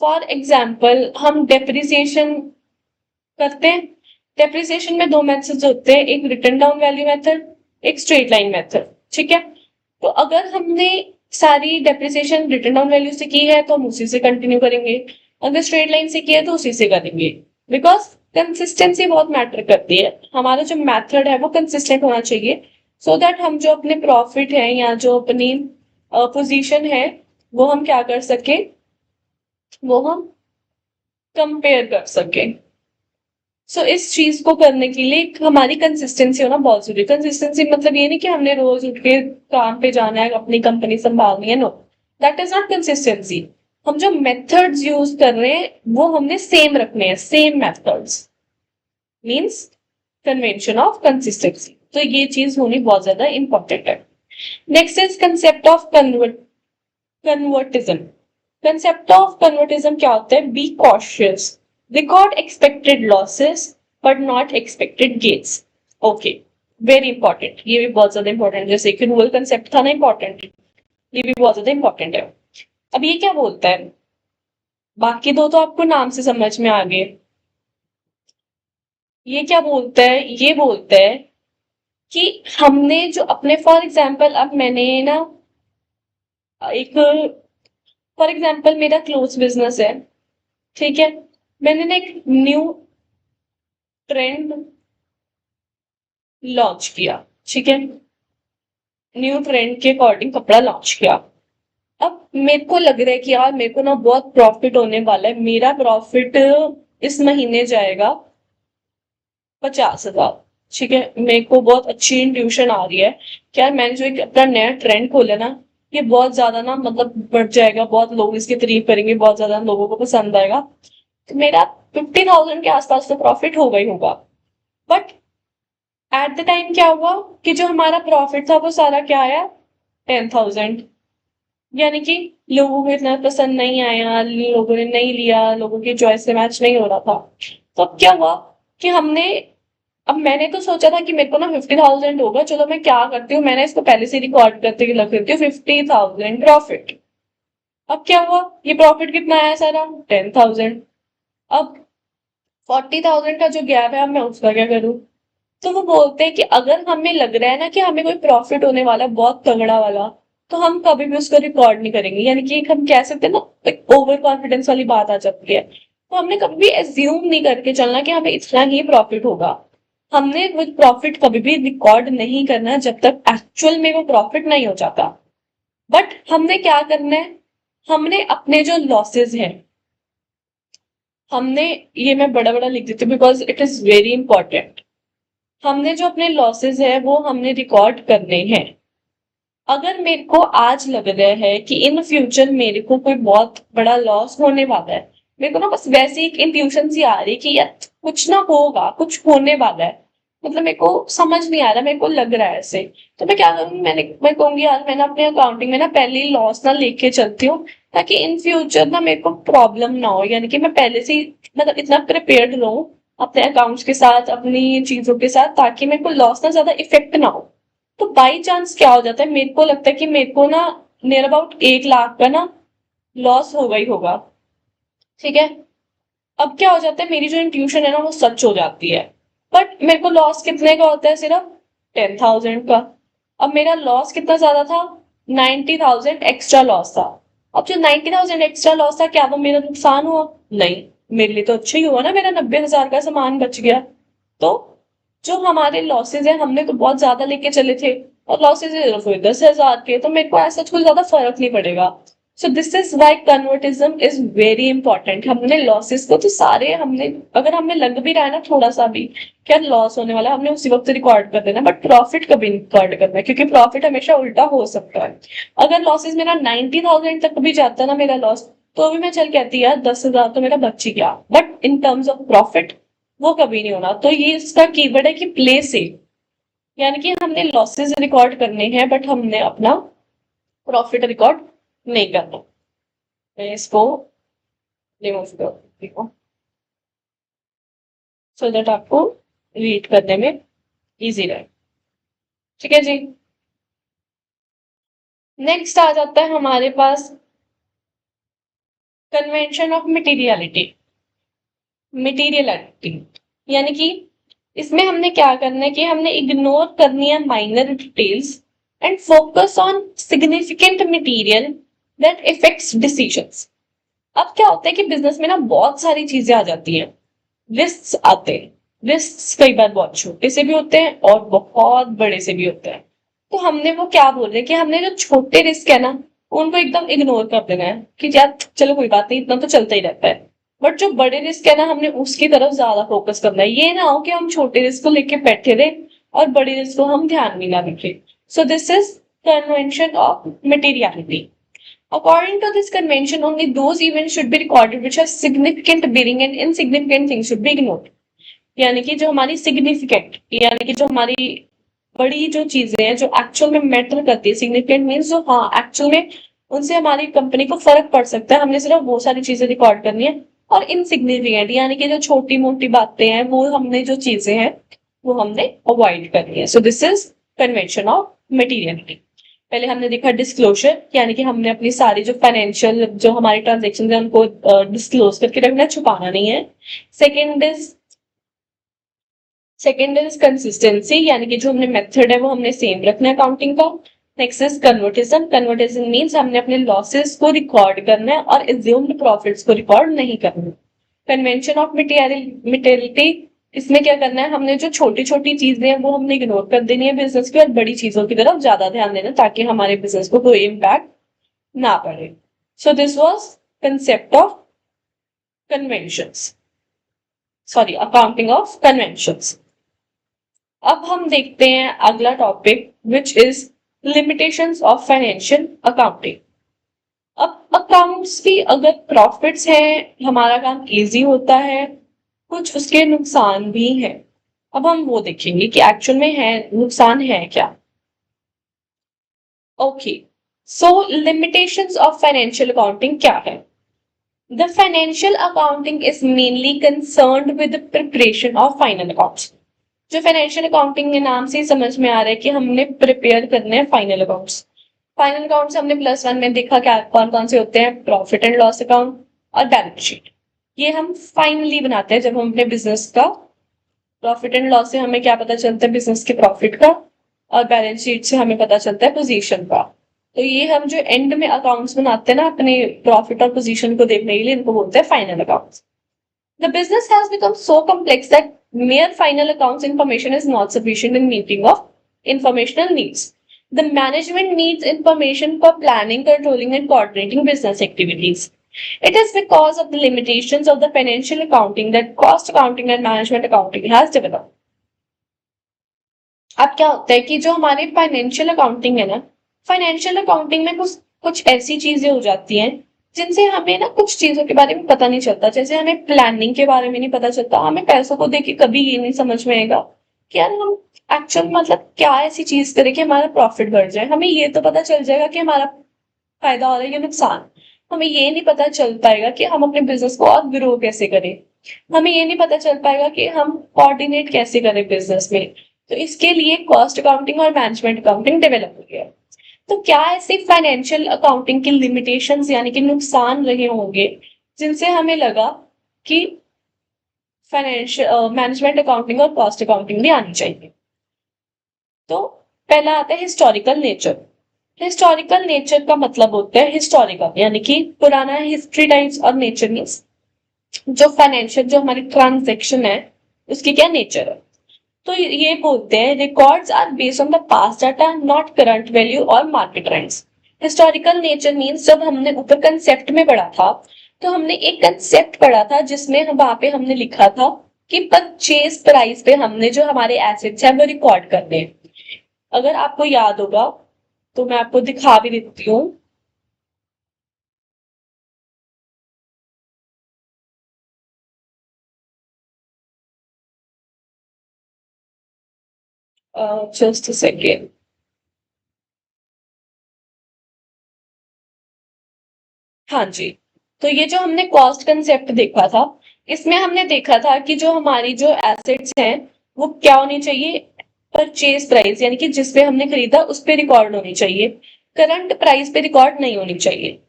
फॉर एग्जाम्पल हम डेप्रिसिएशन करते हैं, डेप्रिसिएशन में दो मेथड्स होते हैं, एक रिटन डाउन वैल्यू मेथड, एक स्ट्रेट लाइन मेथड, ठीक है। तो अगर हमने सारी डेप्रिसिएशन रिटन डाउन वैल्यू से की है तो हम उसी से कंटिन्यू करेंगे, अगर स्ट्रेट लाइन से की है तो उसी से करेंगे। बिकॉज कंसिस्टेंसी बहुत मैटर करती है, हमारा जो मेथड है वो कंसिस्टेंट होना चाहिए, सो दैट हम जो अपने प्रॉफिट है या जो अपनी पोजीशन है, वो हम क्या कर सके, वो हम कंपेयर कर सके। सो इस चीज को करने के लिए हमारी कंसिस्टेंसी होना बहुत जरूरी है। कंसिस्टेंसी मतलब ये नहीं कि हमने रोज उठ के काम पे जाना है, अपनी कंपनी संभालनी है, no, that is not consistency. हम जो मेथड्स यूज कर रहे हैं वो हमने सेम रखने हैं, same methods means convention of consistency. तो ये चीज होनी बहुत ज्यादा इंपॉर्टेंट है। Next is concept of conservatism. Concept of conservatism क्या होता है? Be cautious, record expected losses but not expected gains. Okay, very important, ये भी बहुत ज्यादा इंपॉर्टेंट, जैसे कि रूल कंसेप्ट था ना इंपॉर्टेंट, ये भी बहुत ज्यादा इंपॉर्टेंट है। अब ये क्या बोलता है? बाकी दो तो आपको नाम से समझ में आ गए। ये क्या बोलता है? ये बोलता है कि हमने जो अपने, फॉर एग्जाम्पल, अब मैंने ना एक, फॉर एग्जाम्पल मेरा क्लोथ बिजनेस है, ठीक है, मैंने ना एक न्यू ट्रेंड लॉन्च किया, ठीक है, न्यू ट्रेंड के अकॉर्डिंग कपड़ा लॉन्च किया। अब मेरे को लग रहा है कि यार मेरे को ना बहुत प्रॉफिट होने वाला है, मेरा प्रॉफिट इस महीने जाएगा 50,000, ठीक है, मेरे को बहुत अच्छी इंट्यूशन आ रही है कि यार मैंने जो एक अपना नया ट्रेंड खोला ना, ये बहुत ज्यादा ना मतलब बढ़ जाएगा, बहुत लोग इसकी तारीफ करेंगे, बहुत ज्यादा लोगों को पसंद आएगा, तो मेरा 50,000 के आसपास तो प्रॉफिट होगा ही होगा। बट एट द टाइम क्या हुआ कि जो हमारा प्रॉफिट था वो सारा क्या आया? 10,000। यानी कि लोगों को इतना पसंद नहीं आया, लोगों ने नहीं लिया, लोगों की चॉइस से मैच नहीं हो रहा था। तो अब क्या हुआ कि हमने, अब मैंने तो सोचा था कि मेरे को ना 50,000 होगा, चलो मैं क्या करती हूँ, मैंने इसको पहले से रिकॉर्ड करते हुए रख देती हूँ 50,000 प्रॉफिट। अब क्या हुआ? ये प्रॉफिट कितना आया सारा? 10,000। अब 40,000 का जो गैप है, अब मैं उसका क्या करूँ? तो वो बोलते हैं कि अगर हमें लग रहा है ना कि हमें कोई प्रॉफिट होने वाला है बहुत तगड़ा वाला, तो हम कभी भी उसको रिकॉर्ड नहीं करेंगे। यानी कि एक हम कह सकते हैं ना, एक ओवर कॉन्फिडेंस वाली बात आ जाती है। तो हमने कभी भी एज्यूम नहीं करके चलना कि हमें इतना ही प्रॉफिट होगा। हमने वो प्रॉफिट कभी भी रिकॉर्ड नहीं करना जब तक एक्चुअल में वो प्रॉफिट नहीं हो जाता। बट हमने क्या करना है? हमने अपने जो लॉसेस हैं, हमने, ये मैं बड़ा बड़ा लिख देती हूँ because it is very important, हमने जो अपने लॉसेस है वो हमने रिकॉर्ड करने हैं। अगर मेरे को आज लग रहा है कि इन फ्यूचर मेरे को कोई बहुत बड़ा लॉस होने वाला है, मेरे को ना बस वैसे एक इंट्यूशन सी आ रही है कि यार कुछ ना होगा, कुछ होने वाला है, मतलब मेरे को समझ नहीं आ रहा, मेरे को लग रहा है ऐसे, तो मैं क्या करूंगी? मैं कहूंगी यार मैं ना अपने अकाउंटिंग में ना पहले ही लॉस ना लेके चलती हूँ, ताकि इन फ्यूचर ना मेरे को प्रॉब्लम ना हो। यानी कि मैं पहले से ही मतलब इतना प्रिपेयर्ड रहूं अपने अकाउंट्स के साथ, अपनी चीजों के साथ, ताकि मेरे को लॉस ना ज्यादा इफेक्ट ना हो। तो बाई चांस क्या हो जाता है, मेरे को लगता है कि मेरे को ना नियर अबाउट 1 लाख का ना लॉस होगा ही होगा, ठीक है। अब क्या हो जाता है, मेरी जो इंट्यूशन है ना वो सच हो जाती है। बट मेरे को लॉस कितने का होता है? सिर्फ 10,000 का। अब मेरा लॉस कितना ज्यादा था? 90,000 एक्स्ट्रा लॉस था। अब जो 90,000 एक्स्ट्रा लॉस था, क्या वो मेरा नुकसान हुआ? नहीं, मेरे लिए तो अच्छा ही हुआ ना, मेरा 90,000 का सामान बच गया। तो जो हमारे लॉसेज है, हमने तो बहुत ज्यादा लेके चले थे, और लॉसेज है कोई 10,000 के, तो मेरे को ऐसा कुछ ज्यादा फर्क नहीं पड़ेगा। So this is why conservatism is very important. हमने लॉसेस को तो सारे, हमने अगर हमें लग भी रहा है ना थोड़ा सा भी क्या लॉस होने वाला है, हमने उसी वक्त रिकॉर्ड कर देना, बट प्रॉफिट कभी नहीं रिकॉर्ड करना है, क्योंकि प्रॉफिट हमेशा उल्टा हो सकता है। अगर लॉसेस मेरा 90,000 तक भी जाता है ना मेरा लॉस, तो भी मैं चल कहती यार 10,000 तो मेरा बच ही गया, but in terms of profit वो कभी नहीं होना। तो ये इसका कीवर्ड है कि प्ले सेफ, यानी कि हमने लॉसेस रिकॉर्ड करने हैं बट हमने अपना प्रॉफिट रिकॉर्ड नहीं करना। मैं इसको रिमूव कर देती हूँ सो दैट आपको रीड करने में इजी रहे, ठीक है जी। नेक्स्ट आ जाता है हमारे पास कन्वेंशन ऑफ मटीरियलिटी। मटीरियलिटी यानी कि इसमें हमने क्या करना है कि हमने इग्नोर करनी है minor details and focus on significant material that effects decisions. अब क्या होता है कि बिजनेस में ना बहुत सारी चीजें आ जाती हैं, रिस्क आते हैं। रिस्क कई बार बहुत छोटे से भी होते हैं और बहुत बड़े से भी होते हैं। तो हमने वो क्या बोल रहे हैं कि हमने जो छोटे रिस्क है ना उनको एकदम इग्नोर कर देना है कि यार चलो कोई बात नहीं, इतना तो चलता ही रहता है। बट जो बड़े रिस्क है ना हमने उसकी तरफ ज्यादा फोकस करना है। ये ना हो कि हम छोटे रिस्क को लेके बैठे रहे और बड़े रिस्क को हम ध्यान में ना रखें। सो this is convention of materiality. According to this convention, only those events should be recorded which have significant bearing and insignificant things should be ignored. यानी कि जो हमारी सिग्निफिकेंट, यानी कि जो हमारी बड़ी जो चीजें हैं जो एक्चुअल में मैटर करती है, सिग्निफिकेंट मीन्स जो हाँ एक्चुअल में उनसे हमारी कंपनी को फर्क पड़ सकता है। हमने सिर्फ वो सारी चीजें रिकॉर्ड करनी है, और इनसिग्निफिकेंट यानी कि जो छोटी मोटी बातें हैं, वो हमने जो चीजें हैं वो हमने अवॉइड करनी है। सो this is convention of materiality. पहले हमने देखा डिस्क्लोजर, यानी कि हमने अपनी सारी जो फाइनेंशियल जो हमारे ट्रांजेक्शन है उनको डिस्क्लोज करके रखना है, छुपाना नहीं है। सेकेंड इज कंसिस्टेंसी, यानी कि जो हमने मेथड है वो हमने सेम रखना है अकाउंटिंग का। Next is conservatism. Conservatism means हमने अपने लॉसेस को रिकॉर्ड करना है और एज्यूम्ड प्रॉफिट्स को रिकॉर्ड नहीं करना। कन्वेंशन ऑफ मटेरियलिटी, इसमें क्या करना है, हमने जो छोटी छोटी चीजें हैं वो हमने इग्नोर कर देनी है बिजनेस की, और बड़ी चीजों की तरफ ज्यादा ध्यान देना, ताकि हमारे बिजनेस को कोई इम्पैक्ट ना पड़े। So this was concept of conventions, sorry accounting of conventions. अब हम देखते हैं अगला topic, which is limitations of financial accounting. अब अकाउंट्स की अगर प्रॉफिट्स हैं, हमारा काम इजी होता है, कुछ उसके नुकसान भी हैं। अब हम वो देखेंगे कि एक्चुअल में है नुकसान है क्या। Okay, so limitations of financial accounting क्या है? The financial accounting is mainly concerned with the preparation of final accounts. जो फाइनेंशियल अकाउंटिंग के नाम से ही समझ में आ रहा है कि हमने प्रिपेयर करने हैं फाइनल अकाउंट्स। फाइनल अकाउंट्स हमने +1 में देखा क्या कौन कौन से होते हैं, प्रॉफिट एंड लॉस अकाउंट और बैलेंस शीट। ये हम फाइनली बनाते हैं जब हम अपने बिजनेस का प्रॉफिट एंड लॉस से हमें क्या पता चलता है, बिजनेस के प्रॉफिट का, और बैलेंस शीट से हमें पता चलता है पोजीशन का। तो ये हम जो एंड में अकाउंट्स बनाते हैं ना अपने प्रॉफिट और पोजीशन को देखने के लिए, इनको बोलते हैं final accounts. The business has become so complex that mere final accounts information is not sufficient in meeting of informational needs. The management needs information for planning, controlling, and coordinating business activities. It is because of the limitations of the financial accounting that cost accounting and management accounting has developed. अब क्या होता है कि जो हमारे फाइनेंशियल अकाउंटिंग है ना, फाइनेंशियल अकाउंटिंग में कुछ कुछ ऐसी चीजें हो जाती हैं जिनसे हमें ना कुछ चीजों के बारे में पता नहीं चलता। जैसे हमें प्लानिंग के बारे में नहीं पता चलता, हमें पैसों को देख के कभी ये नहीं समझ में आएगा कि यार हम एक्चुअल मतलब क्या ऐसी चीज करें कि हमारा प्रॉफिट बढ़ जाए। हमें ये तो पता चल जाएगा कि हमारा फायदा हो रहा है या नुकसान, हमें ये नहीं पता चल पाएगा कि हम अपने बिजनेस को और ग्रो कैसे करें। हमें ये नहीं पता चल पाएगा कि हम कोऑर्डिनेट कैसे करें बिजनेस में। तो इसके लिए कॉस्ट अकाउंटिंग और मैनेजमेंट अकाउंटिंग डेवलप हुई है। तो क्या ऐसे फाइनेंशियल अकाउंटिंग की लिमिटेशंस यानी कि नुकसान रहे होंगे जिनसे हमें लगा कि फाइनेंशियल मैनेजमेंट अकाउंटिंग और कॉस्ट अकाउंटिंग भी आनी चाहिए? तो पहला आता है हिस्टोरिकल नेचर। हिस्टोरिकल नेचर का मतलब होता है हिस्टोरिकल यानी कि पुराना, हिस्ट्री टाइप्स, और नेचर मीन्स जो फाइनेंशियल जो हमारी ट्रांजेक्शन है उसकी क्या नेचर है। तो ये बोलते हैं records are based on the past data, not current value और market trends. Historical nature means जब हमने ऊपर कंसेप्ट में पढ़ा था, तो हमने एक कंसेप्ट पढ़ा था जिसमें वहां पे हमने लिखा था कि परचेज प्राइस पे हमने जो हमारे एसेट्स हैं वो रिकॉर्ड करने हैं। अगर आपको याद होगा तो मैं आपको दिखा भी देती हूँ। Just a second. हाँ जी, तो ये जो हमने कॉस्ट कंसेप्ट देखा था, इसमें हमने देखा था कि जो हमारी जो एसेट्स हैं वो क्या होनी चाहिए, परचेज प्राइस यानी कि जिस पे हमने खरीदा उस पे रिकॉर्ड होनी चाहिए, करंट प्राइस पे रिकॉर्ड नहीं होनी चाहिए।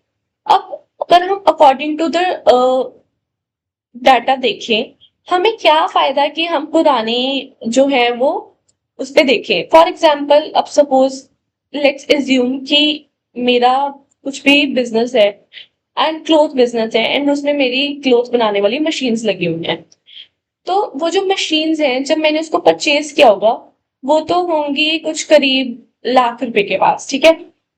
अब अगर हम अकॉर्डिंग टू द डाटा देखें, हमें क्या फायदा कि हम पुराने जो है वो उस पे देखें। फॉर एग्जाम्पल अब सपोज लेट्स एज्यूम कि मेरा कुछ भी बिजनेस है एंड क्लोथ बिजनेस है, एंड उसमें मेरी क्लोथ बनाने वाली मशीन्स लगी हुई हैं। तो वो जो मशीन्स हैं जब मैंने उसको परचेज किया होगा वो तो होंगी कुछ करीब लाख रुपए के पास, ठीक है।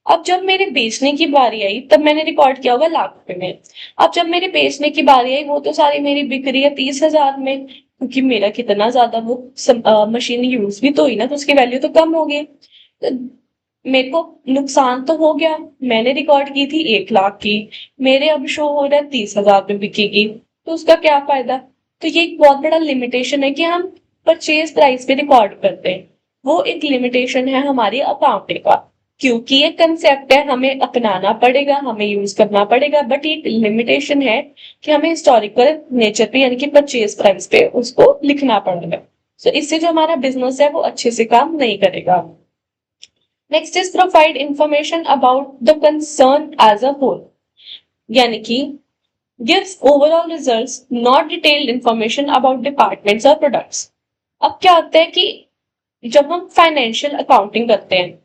अब जब मेरे बेचने की बारी आई तब मैंने रिकॉर्ड किया होगा लाख रुपए में। अब जब मेरे बेचने की बारी आई वो तो सारी मेरी बिक रही है 30,000 में, क्योंकि मेरा कितना ज्यादा वो मशीन यूज भी तो हुई ना, तो उसकी वैल्यू तो कम हो गई। तो मेरे को नुकसान तो हो गया, मैंने रिकॉर्ड की थी 1 लाख की, मेरे अब शो हो रहा है 30,000 में बिकेगी, तो उसका क्या फायदा। तो ये एक बहुत बड़ा लिमिटेशन है कि हम परचेज प्राइस पे रिकॉर्ड करते हैं, वो एक लिमिटेशन है हमारी अकाउंटिंग का। क्योंकि ये कंसेप्ट है, हमें अपनाना पड़ेगा, हमें यूज करना पड़ेगा, बट एक लिमिटेशन है कि हमें हिस्टोरिकल नेचर पे यानी कि परचेज प्राइस पे उसको लिखना पड़ेगा। सो इससे जो हमारा बिजनेस है वो अच्छे से काम नहीं करेगा। Next is provide information about the concern as a whole, यानी कि gives overall results not detailed information about departments और प्रोडक्ट्स। अब क्या होता है कि जब हम फाइनेंशियल अकाउंटिंग करते हैं,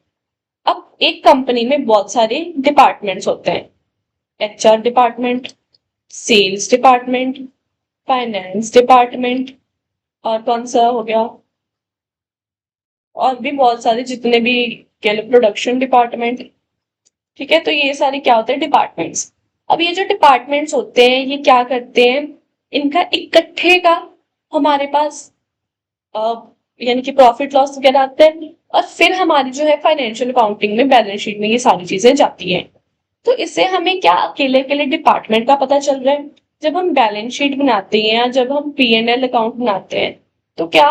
अब एक कंपनी में बहुत सारे डिपार्टमेंट्स होते हैं, HR department, sales department, finance department, और कौन सा हो गया, और भी बहुत सारे जितने भी कह लो, प्रोडक्शन डिपार्टमेंट। ठीक है, तो ये सारे क्या होते हैं, डिपार्टमेंट्स। अब ये जो डिपार्टमेंट्स होते हैं ये क्या करते हैं, इनका इकट्ठे का हमारे पास यानी कि प्रॉफिट लॉस वगैरह आते हैं, और फिर हमारी जो है फाइनेंशियल अकाउंटिंग में बैलेंस शीट में ये सारी चीजें जाती हैं। तो इससे हमें क्या अकेले अकेले डिपार्टमेंट का पता चल रहा है। जब हम बैलेंस शीट बनाते हैं या जब हम P&L अकाउंट बनाते हैं, तो क्या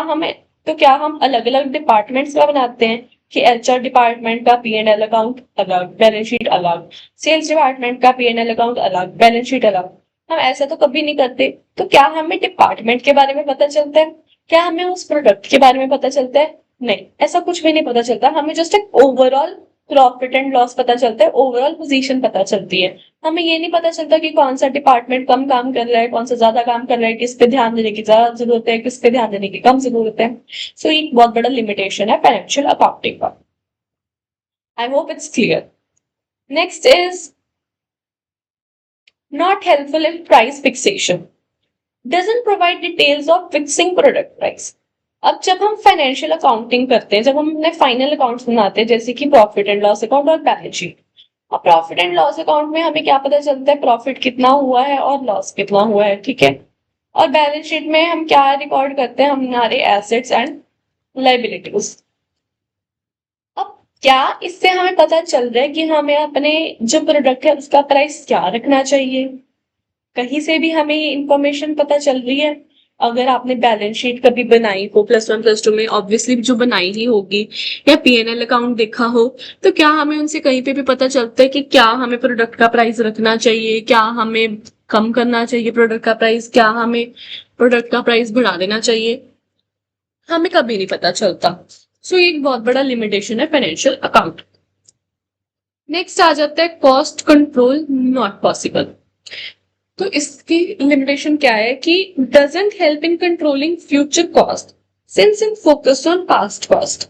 हम अलग अलग डिपार्टमेंट्स का बनाते हैं कि एचआर डिपार्टमेंट का P&L अकाउंट अलग, बैलेंस शीट अलग, सेल्स डिपार्टमेंट का P&L अकाउंट अलग, बैलेंस शीट अलग। हम ऐसा तो कभी नहीं करते। तो क्या हमें डिपार्टमेंट के बारे में पता चलता है, क्या हमें उस प्रोडक्ट के बारे में पता चलता है? नहीं, ऐसा कुछ भी नहीं पता चलता। हमें जस्ट एक ओवरऑल प्रॉफिट एंड लॉस पता चलता है, ओवरऑल पोजीशन पता चलती है। हमें ये नहीं पता चलता कि कौन सा डिपार्टमेंट कम काम कर रहा है, कौन सा ज्यादा काम कर रहा है, किस पे ध्यान देने की ज्यादा जरूरत है, किस पे ध्यान देने की कम जरूरत है। सो एक बहुत बड़ा लिमिटेशन है फाइनेंशियल अकाउंटिंग का। I hope it's clear. Next is not helpful in price fixation, doesn't provide details of fixing product price. अब जब हम फाइनेंशियल अकाउंटिंग करते हैं, जब हम अपने फाइनल अकाउंट्स बनाते हैं, जैसे कि प्रॉफिट एंड लॉस अकाउंट और बैलेंस शीट। अब प्रॉफिट एंड लॉस अकाउंट में हमें क्या पता चलता है, प्रॉफिट कितना हुआ है और लॉस कितना हुआ है, ठीक है। और बैलेंस शीट में हम क्या रिकॉर्ड करते हैं, हमारे एसेट्स एंड लाइबिलिटीज। अब क्या इससे हमें पता चल रहा है कि हमें अपने जो प्रोडक्ट है उसका प्राइस क्या रखना चाहिए? कहीं से भी हमें ये इंफॉर्मेशन पता चल रही है? अगर आपने बैलेंस शीट कभी बनाई हो +1 +2 में, ऑब्वियसली जो बनाई ही होगी, या P&L अकाउंट देखा हो, तो क्या हमें उनसे कहीं पे भी पता चलता है कि क्या हमें प्रोडक्ट का प्राइस रखना चाहिए, क्या हमें कम करना चाहिए प्रोडक्ट का प्राइस, क्या हमें प्रोडक्ट का प्राइस बढ़ा देना चाहिए? हमें कभी नहीं पता चलता। सो ये एक बहुत बड़ा लिमिटेशन है फाइनेंशियल अकाउंट। नेक्स्ट आ जाता है कॉस्ट कंट्रोल नॉट पॉसिबल। तो इसकी लिमिटेशन क्या है कि doesn't help in controlling future cost since in focus on past cost.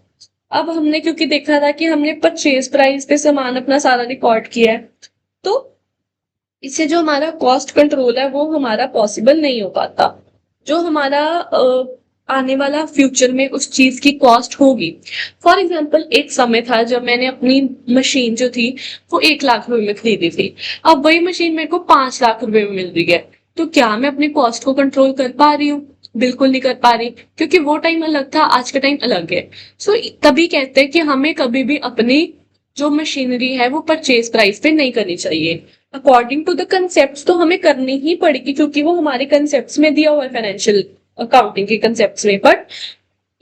अब हमने क्योंकि देखा था कि हमने परचेज प्राइस पे सामान अपना सारा रिकॉर्ड किया है, तो इससे जो हमारा कॉस्ट कंट्रोल है वो हमारा पॉसिबल नहीं हो पाता। जो हमारा आने वाला फ्यूचर में उस चीज की कॉस्ट होगी। फॉर एग्जाम्पल, एक समय था जब मैंने अपनी मशीन जो थी वो 1 लाख रुपए में खरीदी थी। अब वही मशीन मेरे को 5 लाख रुपए में मिल रही है। तो क्या मैं अपनी कॉस्ट को कंट्रोल कर पा रही हूँ? बिल्कुल नहीं कर पा रही, क्योंकि वो टाइम अलग था, आज का टाइम अलग है। सो तभी कहते हैं कि हमें कभी भी अपनी जो मशीनरी है वो परचेज प्राइस पे नहीं करनी चाहिए। अकॉर्डिंग टू द कंसेप्ट तो हमें करनी ही पड़ेगी, क्योंकि वो हमारे कंसेप्ट में दिया हुआ है फाइनेंशियल अकाउंटिंग के कंसेप्ट में। बट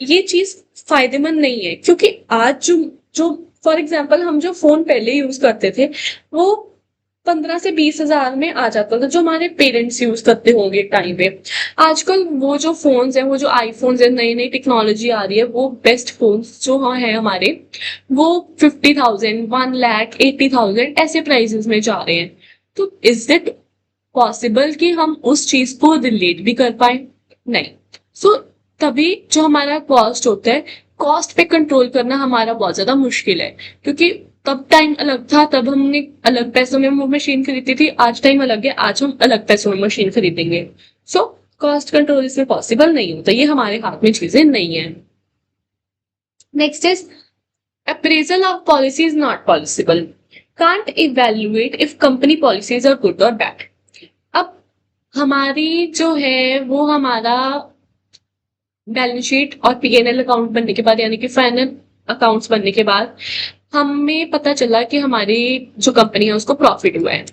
ये चीज फायदेमंद नहीं है, क्योंकि आज जो जो फॉर एग्जाम्पल हम जो फोन पहले यूज करते थे वो 15 से 20 हजार में आ जाता था, जो हमारे पेरेंट्स यूज करते होंगे एक टाइम पे। आजकल वो जो फोन्स है, वो जो आईफोन्स है, नई नई टेक्नोलॉजी आ रही है, वो बेस्ट फोन्स जो है हमारे, वो 50,000, 1 लाख, 80,000 ऐसे प्राइसेस में जा रहे हैं। तो इज इट पॉसिबल कि हम उस चीज को रिलेट भी कर पाए? नहीं। सो तभी जो हमारा कॉस्ट होता है, कॉस्ट पे कंट्रोल करना हमारा बहुत ज्यादा मुश्किल है, क्योंकि तब टाइम अलग था, तब हमने अलग पैसों में वो मशीन खरीदी थी। आज टाइम अलग है, आज हम अलग पैसों में मशीन खरीदेंगे। सो कॉस्ट कंट्रोल इसमें पॉसिबल नहीं होता, ये हमारे हाथ में चीजें नहीं है। Next is appraisal of policy is not possible, can't evaluate if company policies are good और बैड। अब हमारी जो है वो हमारा बैलेंस शीट और P&L अकाउंट बनने के बाद, यानी कि फाइनल अकाउंट्स बनने के बाद, हमें पता चला कि हमारी जो कंपनी है उसको प्रॉफिट हुआ है।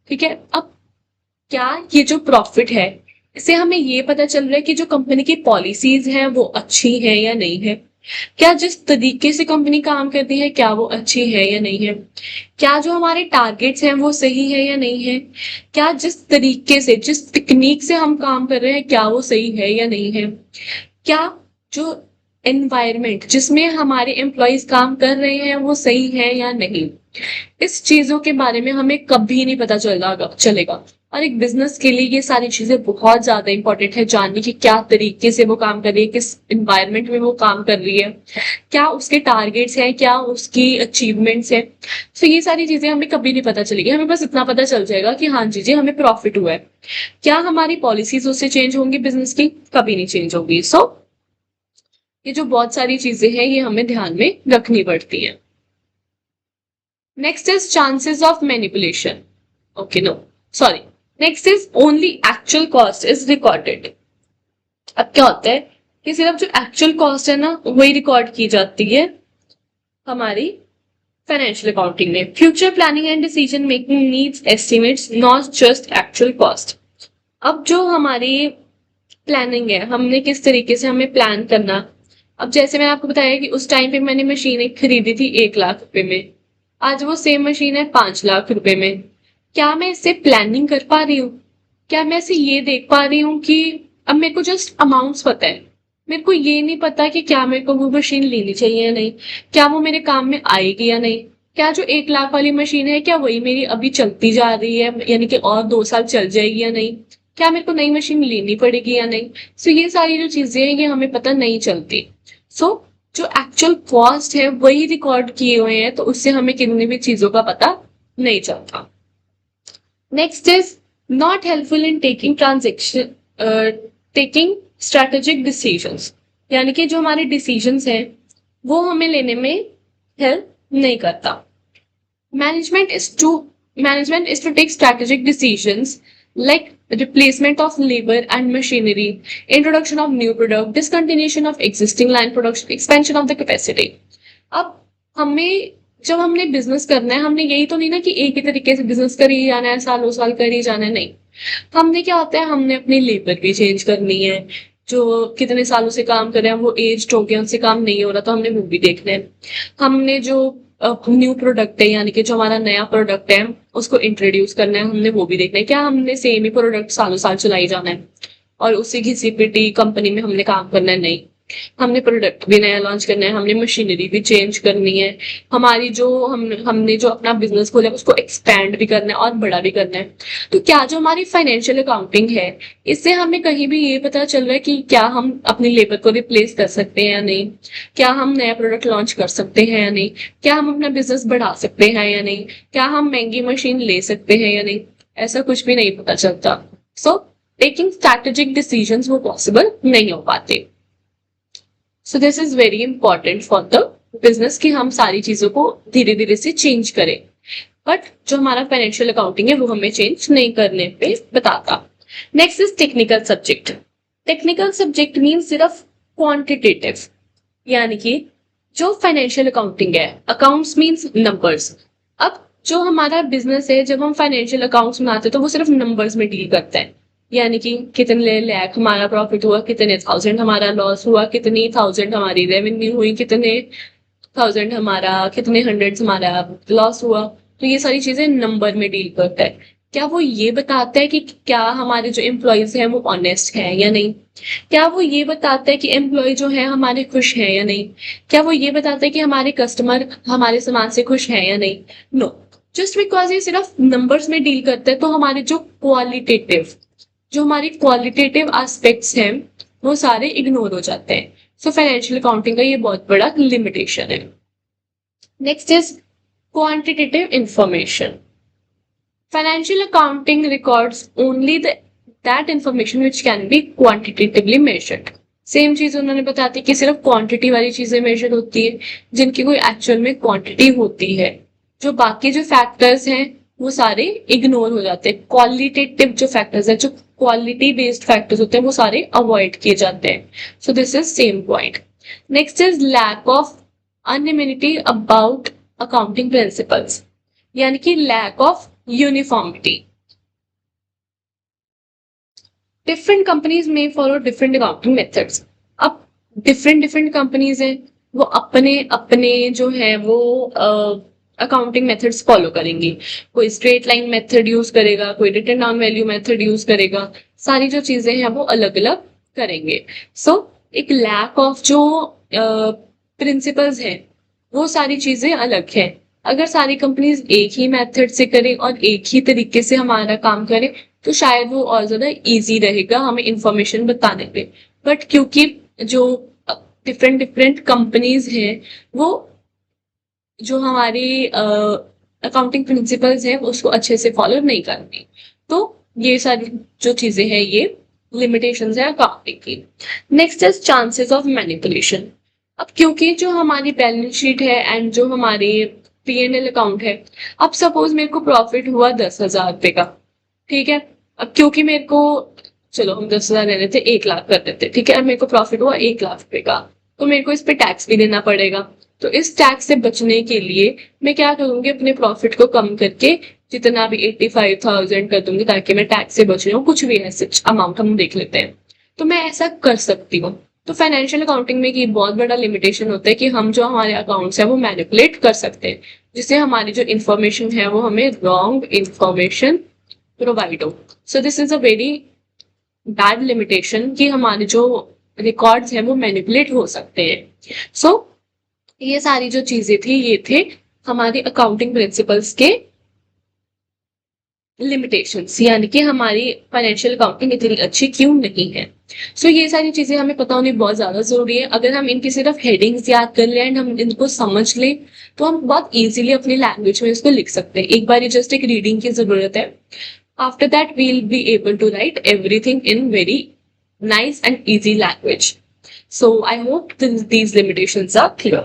ठीक है, अब क्या ये जो प्रॉफिट है, इससे हमें ये पता चल रहा है कि जो कंपनी की पॉलिसीज हैं वो अच्छी हैं या नहीं है? क्या जिस तरीके से कंपनी काम करती है क्या वो अच्छी है या नहीं है, क्या जो हमारे टारगेट्स हैं वो सही है या नहीं है, क्या जिस तरीके से जिस टेक्निक से हम काम कर रहे हैं क्या वो सही है या नहीं है, क्या जो एनवायरनमेंट जिसमें हमारे एम्प्लॉयज काम कर रहे हैं वो सही है या नहीं। इस चीजों के बारे में हमें कभी नहीं पता चलेगा। और एक बिजनेस के लिए ये सारी चीजें बहुत ज्यादा इंपॉर्टेंट है, जानने की क्या तरीके से वो काम कर रही है, किस एनवायरनमेंट में वो काम कर रही है, क्या उसके टारगेट्स हैं, क्या उसकी अचीवमेंट्स है। तो ये सारी चीजें हमें कभी नहीं पता चलेगी, हमें बस इतना पता चल जाएगा कि हाँ जी हमें प्रॉफिट हुआ है। क्या हमारी पॉलिसीज उससे चेंज होंगी बिजनेस की? कभी नहीं चेंज होगी। सो ये जो बहुत सारी चीजें हैं ये हमें ध्यान में रखनी पड़ती हैं। Next is chances of manipulation. Okay no sorry, next is only actual cost is recorded. अब क्या होता है कि सिर्फ जो एक्चुअल कॉस्ट है ना वही रिकॉर्ड की जाती है हमारी फाइनेंशियल अकाउंटिंग में। Future planning and decision making needs estimates not just actual cost. अब जो हमारी प्लानिंग है, हमने किस तरीके से हमें प्लान करना। अब जैसे मैंने आपको बताया कि उस टाइम पे मैंने मशीन एक खरीदी थी 1 लाख रुपए में, आज वो सेम मशीन है 5 लाख रुपए में। क्या मैं इससे प्लानिंग कर पा रही हूँ? क्या मैं इसे ये देख पा रही हूँ कि अब मेरे को जस्ट अमाउंट्स पता है, मेरे को ये नहीं पता कि क्या मेरे को वो मशीन लेनी चाहिए या नहीं, क्या वो मेरे काम में आएगी या नहीं, क्या जो 1 लाख वाली मशीन है क्या वही मेरी अभी चलती जा रही है यानी कि और 2 साल चल जाएगी या नहीं, क्या मेरे को नई मशीन लेनी पड़ेगी या नहीं। सो ये सारी जो चीजें हैं ये हमें पता नहीं चलती। सो जो एक्चुअल कॉस्ट है वही रिकॉर्ड किए हुए हैं, तो उससे हमें किन्हीं भी चीजों का पता नहीं चलता। Next is not helpful in taking strategic decisions. यानी कि जो हमारे डिसीजंस हैं वो हमें लेने में हेल्प नहीं करता। Management is to take strategic decisions like replacement of labor and machinery, introduction of new product, discontinuation of existing line production, expansion of the capacity। अब हमें जब हमने बिजनेस करना है हमने यही तो नहीं ना कि एक ही तरीके से बिजनेस कर ही जाना है, सालों साल कर ही जाना है, नहीं। हमने क्या होता है, हमने अपनी लेबर भी चेंज करनी है, जो कितने सालों से काम कर रहे हैं वो एज हो गया, उनसे काम नहीं हो रहा तो हमने वो भी देखना है। हमने जो न्यू प्रोडक्ट है यानी कि जो हमारा नया प्रोडक्ट है उसको इंट्रोड्यूस करना है, हमने वो भी देखना है। क्या हमने सेम ही प्रोडक्ट सालों साल चलाई जाना है और उसी घिसी पिटी कंपनी में हमने काम करना है? नहीं, हमने प्रोडक्ट भी नया लॉन्च करना है, हमने मशीनरी भी चेंज करनी है, हमारी जो हमने जो अपना बिजनेस खोला है उसको एक्सपैंड भी करना है और बड़ा भी करना है। तो क्या जो हमारी फाइनेंशियल अकाउंटिंग है इससे हमें कहीं भी ये पता चल रहा है कि क्या हम अपनी लेबर को रिप्लेस कर सकते हैं या नहीं, क्या हम नया प्रोडक्ट लॉन्च कर सकते हैं या नहीं, क्या हम अपना बिजनेस बढ़ा सकते हैं या नहीं, क्या हम महंगी मशीन ले सकते हैं या नहीं, ऐसा कुछ भी नहीं पता चलता। सो टेकिंग स्ट्रैटेजिक डिसीजंस वो पॉसिबल नहीं हो पाते। सो this is very important for the business कि हम सारी चीजों को धीरे धीरे से चेंज करें, बट जो हमारा फाइनेंशियल अकाउंटिंग है वो हमें चेंज नहीं करने पे बताता। Next is technical subject. Technical subject mean सिर्फ क्वांटिटेटिव, यानी कि जो फाइनेंशियल अकाउंटिंग है, अकाउंट्स मीन्स नंबर्स। अब जो हमारा बिजनेस है जब हम फाइनेंशियल अकाउंट्स बनाते हैं तो वो सिर्फ नंबर्स में डील करता है, यानी कि कितने लाख हमारा प्रॉफिट हुआ, कितने थाउजेंड हमारा लॉस हुआ, कितनी थाउजेंड हमारी रेवेन्यू हुई, कितने थाउजेंड हमारा, कितने हंड्रेड हमारा लॉस हुआ। तो ये सारी चीजें नंबर में डील करता है। क्या वो ये बताता है कि क्या हमारे जो एम्प्लॉयज हैं वो ऑनेस्ट है या नहीं, क्या वो ये बताता है कि एम्प्लॉय जो है हमारे खुश है या नहीं, क्या वो ये बताता है कि हमारे कस्टमर हमारे सामान से खुश है या नहीं। नो, जस्ट बिकॉज ये सिर्फ नंबर्स में डील करता है तो हमारे जो हमारी क्वालिटेटिव एस्पेक्ट्स हैं वो सारे इग्नोर हो जाते हैं। सो फाइनेंशियल अकाउंटिंग का ये बहुत बड़ा लिमिटेशन है। Next is quantitative information. Financial accounting records only that information which can be quantitatively measured. Same चीज उन्होंने बताती कि सिर्फ क्वांटिटी वाली चीजें मेजर होती है जिनकी कोई एक्चुअल में क्वांटिटी होती है, जो बाकी जो फैक्टर्स हैं वो सारे इग्नोर हो जाते हैं। क्वालिटेटिव जो फैक्टर्स है, जो क्वालिटी बेस्ड फैक्टर्स होते हैं वो सारे अवॉइड किए जाते हैं। So this is same point. Next is lack of unanimity about accounting principles, यानी कि lack of uniformity. Different companies में फॉलो डिफरेंट अकाउंटिंग मेथड्स। अब डिफरेंट कंपनीज हैं वो अपने अपने जो है वो अकाउंटिंग मेथड्स फॉलो करेंगी। कोई स्ट्रेट लाइन मेथड यूज करेगा, कोई written down value method use करेगा, सारी जो चीजें हैं वो अलग अलग करेंगे। सो एक लैक ऑफ जो प्रिंसिपल्स हैं वो सारी चीजें अलग है। अगर सारी कंपनीज एक ही मेथड से करें और एक ही तरीके से हमारा काम करें तो शायद वो और ज्यादा इजी रहेगा हमें इंफॉर्मेशन बताने पे। बट क्योंकि जो डिफरेंट डिफरेंट कंपनीज हैं वो जो हमारी अकाउंटिंग प्रिंसिपल्स हैं उसको अच्छे से फॉलो नहीं करती। तो ये सारी जो चीजें हैं ये लिमिटेशंस है अकाउंटिंग की। Next is chances of manipulation. अब क्योंकि जो हमारी बैलेंस शीट है एंड जो हमारी P&L अकाउंट है, अब सपोज मेरे को प्रॉफिट हुआ 10,000 रुपए का, ठीक है। अब क्योंकि मेरे को, चलो हम 10,000 ले लेते, 1 लाख कर देते, ठीक है। अब मेरे को प्रॉफिट हुआ 1 लाख रुपए का, तो मेरे को इस पे टैक्स भी देना पड़ेगा। तो इस टैक्स से बचने के लिए मैं क्या करूंगी, अपने प्रॉफिट को कम करके जितना भी 85,000 कर दूंगी ताकि मैं टैक्स से बच रही हूँ, कुछ भी ऐसे अमाउंट हम देख लेते हैं। तो मैं ऐसा कर सकती हूँ। तो फाइनेंशियल अकाउंटिंग में एक बहुत बड़ा लिमिटेशन होता है कि हम जो हमारे अकाउंट्स है वो मैनिपुलेट कर सकते हैं, जिससे हमारी जो इंफॉर्मेशन है वो हमें रॉन्ग इंफॉर्मेशन प्रोवाइड हो। सो this is a very bad limitation कि हमारे जो रिकॉर्ड्स हैं वो मैनिपुलेट हो सकते हैं। सो ये सारी जो चीजें थी ये थे हमारी अकाउंटिंग प्रिंसिपल्स के लिमिटेशंस, यानी कि हमारी फाइनेंशियल अकाउंटिंग इतनी अच्छी क्यों नहीं है। सो ये सारी चीजें हमें पता होनी बहुत ज्यादा जरूरी है। अगर हम इनकी सिर्फ हेडिंग्स याद कर लें एंड हम इनको समझ लें तो हम बहुत इजीली अपनी लैंग्वेज में इसको लिख सकते हैं। एक बार ये जस्ट एक रीडिंग की जरूरत है। After that we will be able to write everything in very nice and easy language. So I hope these limitations are clear.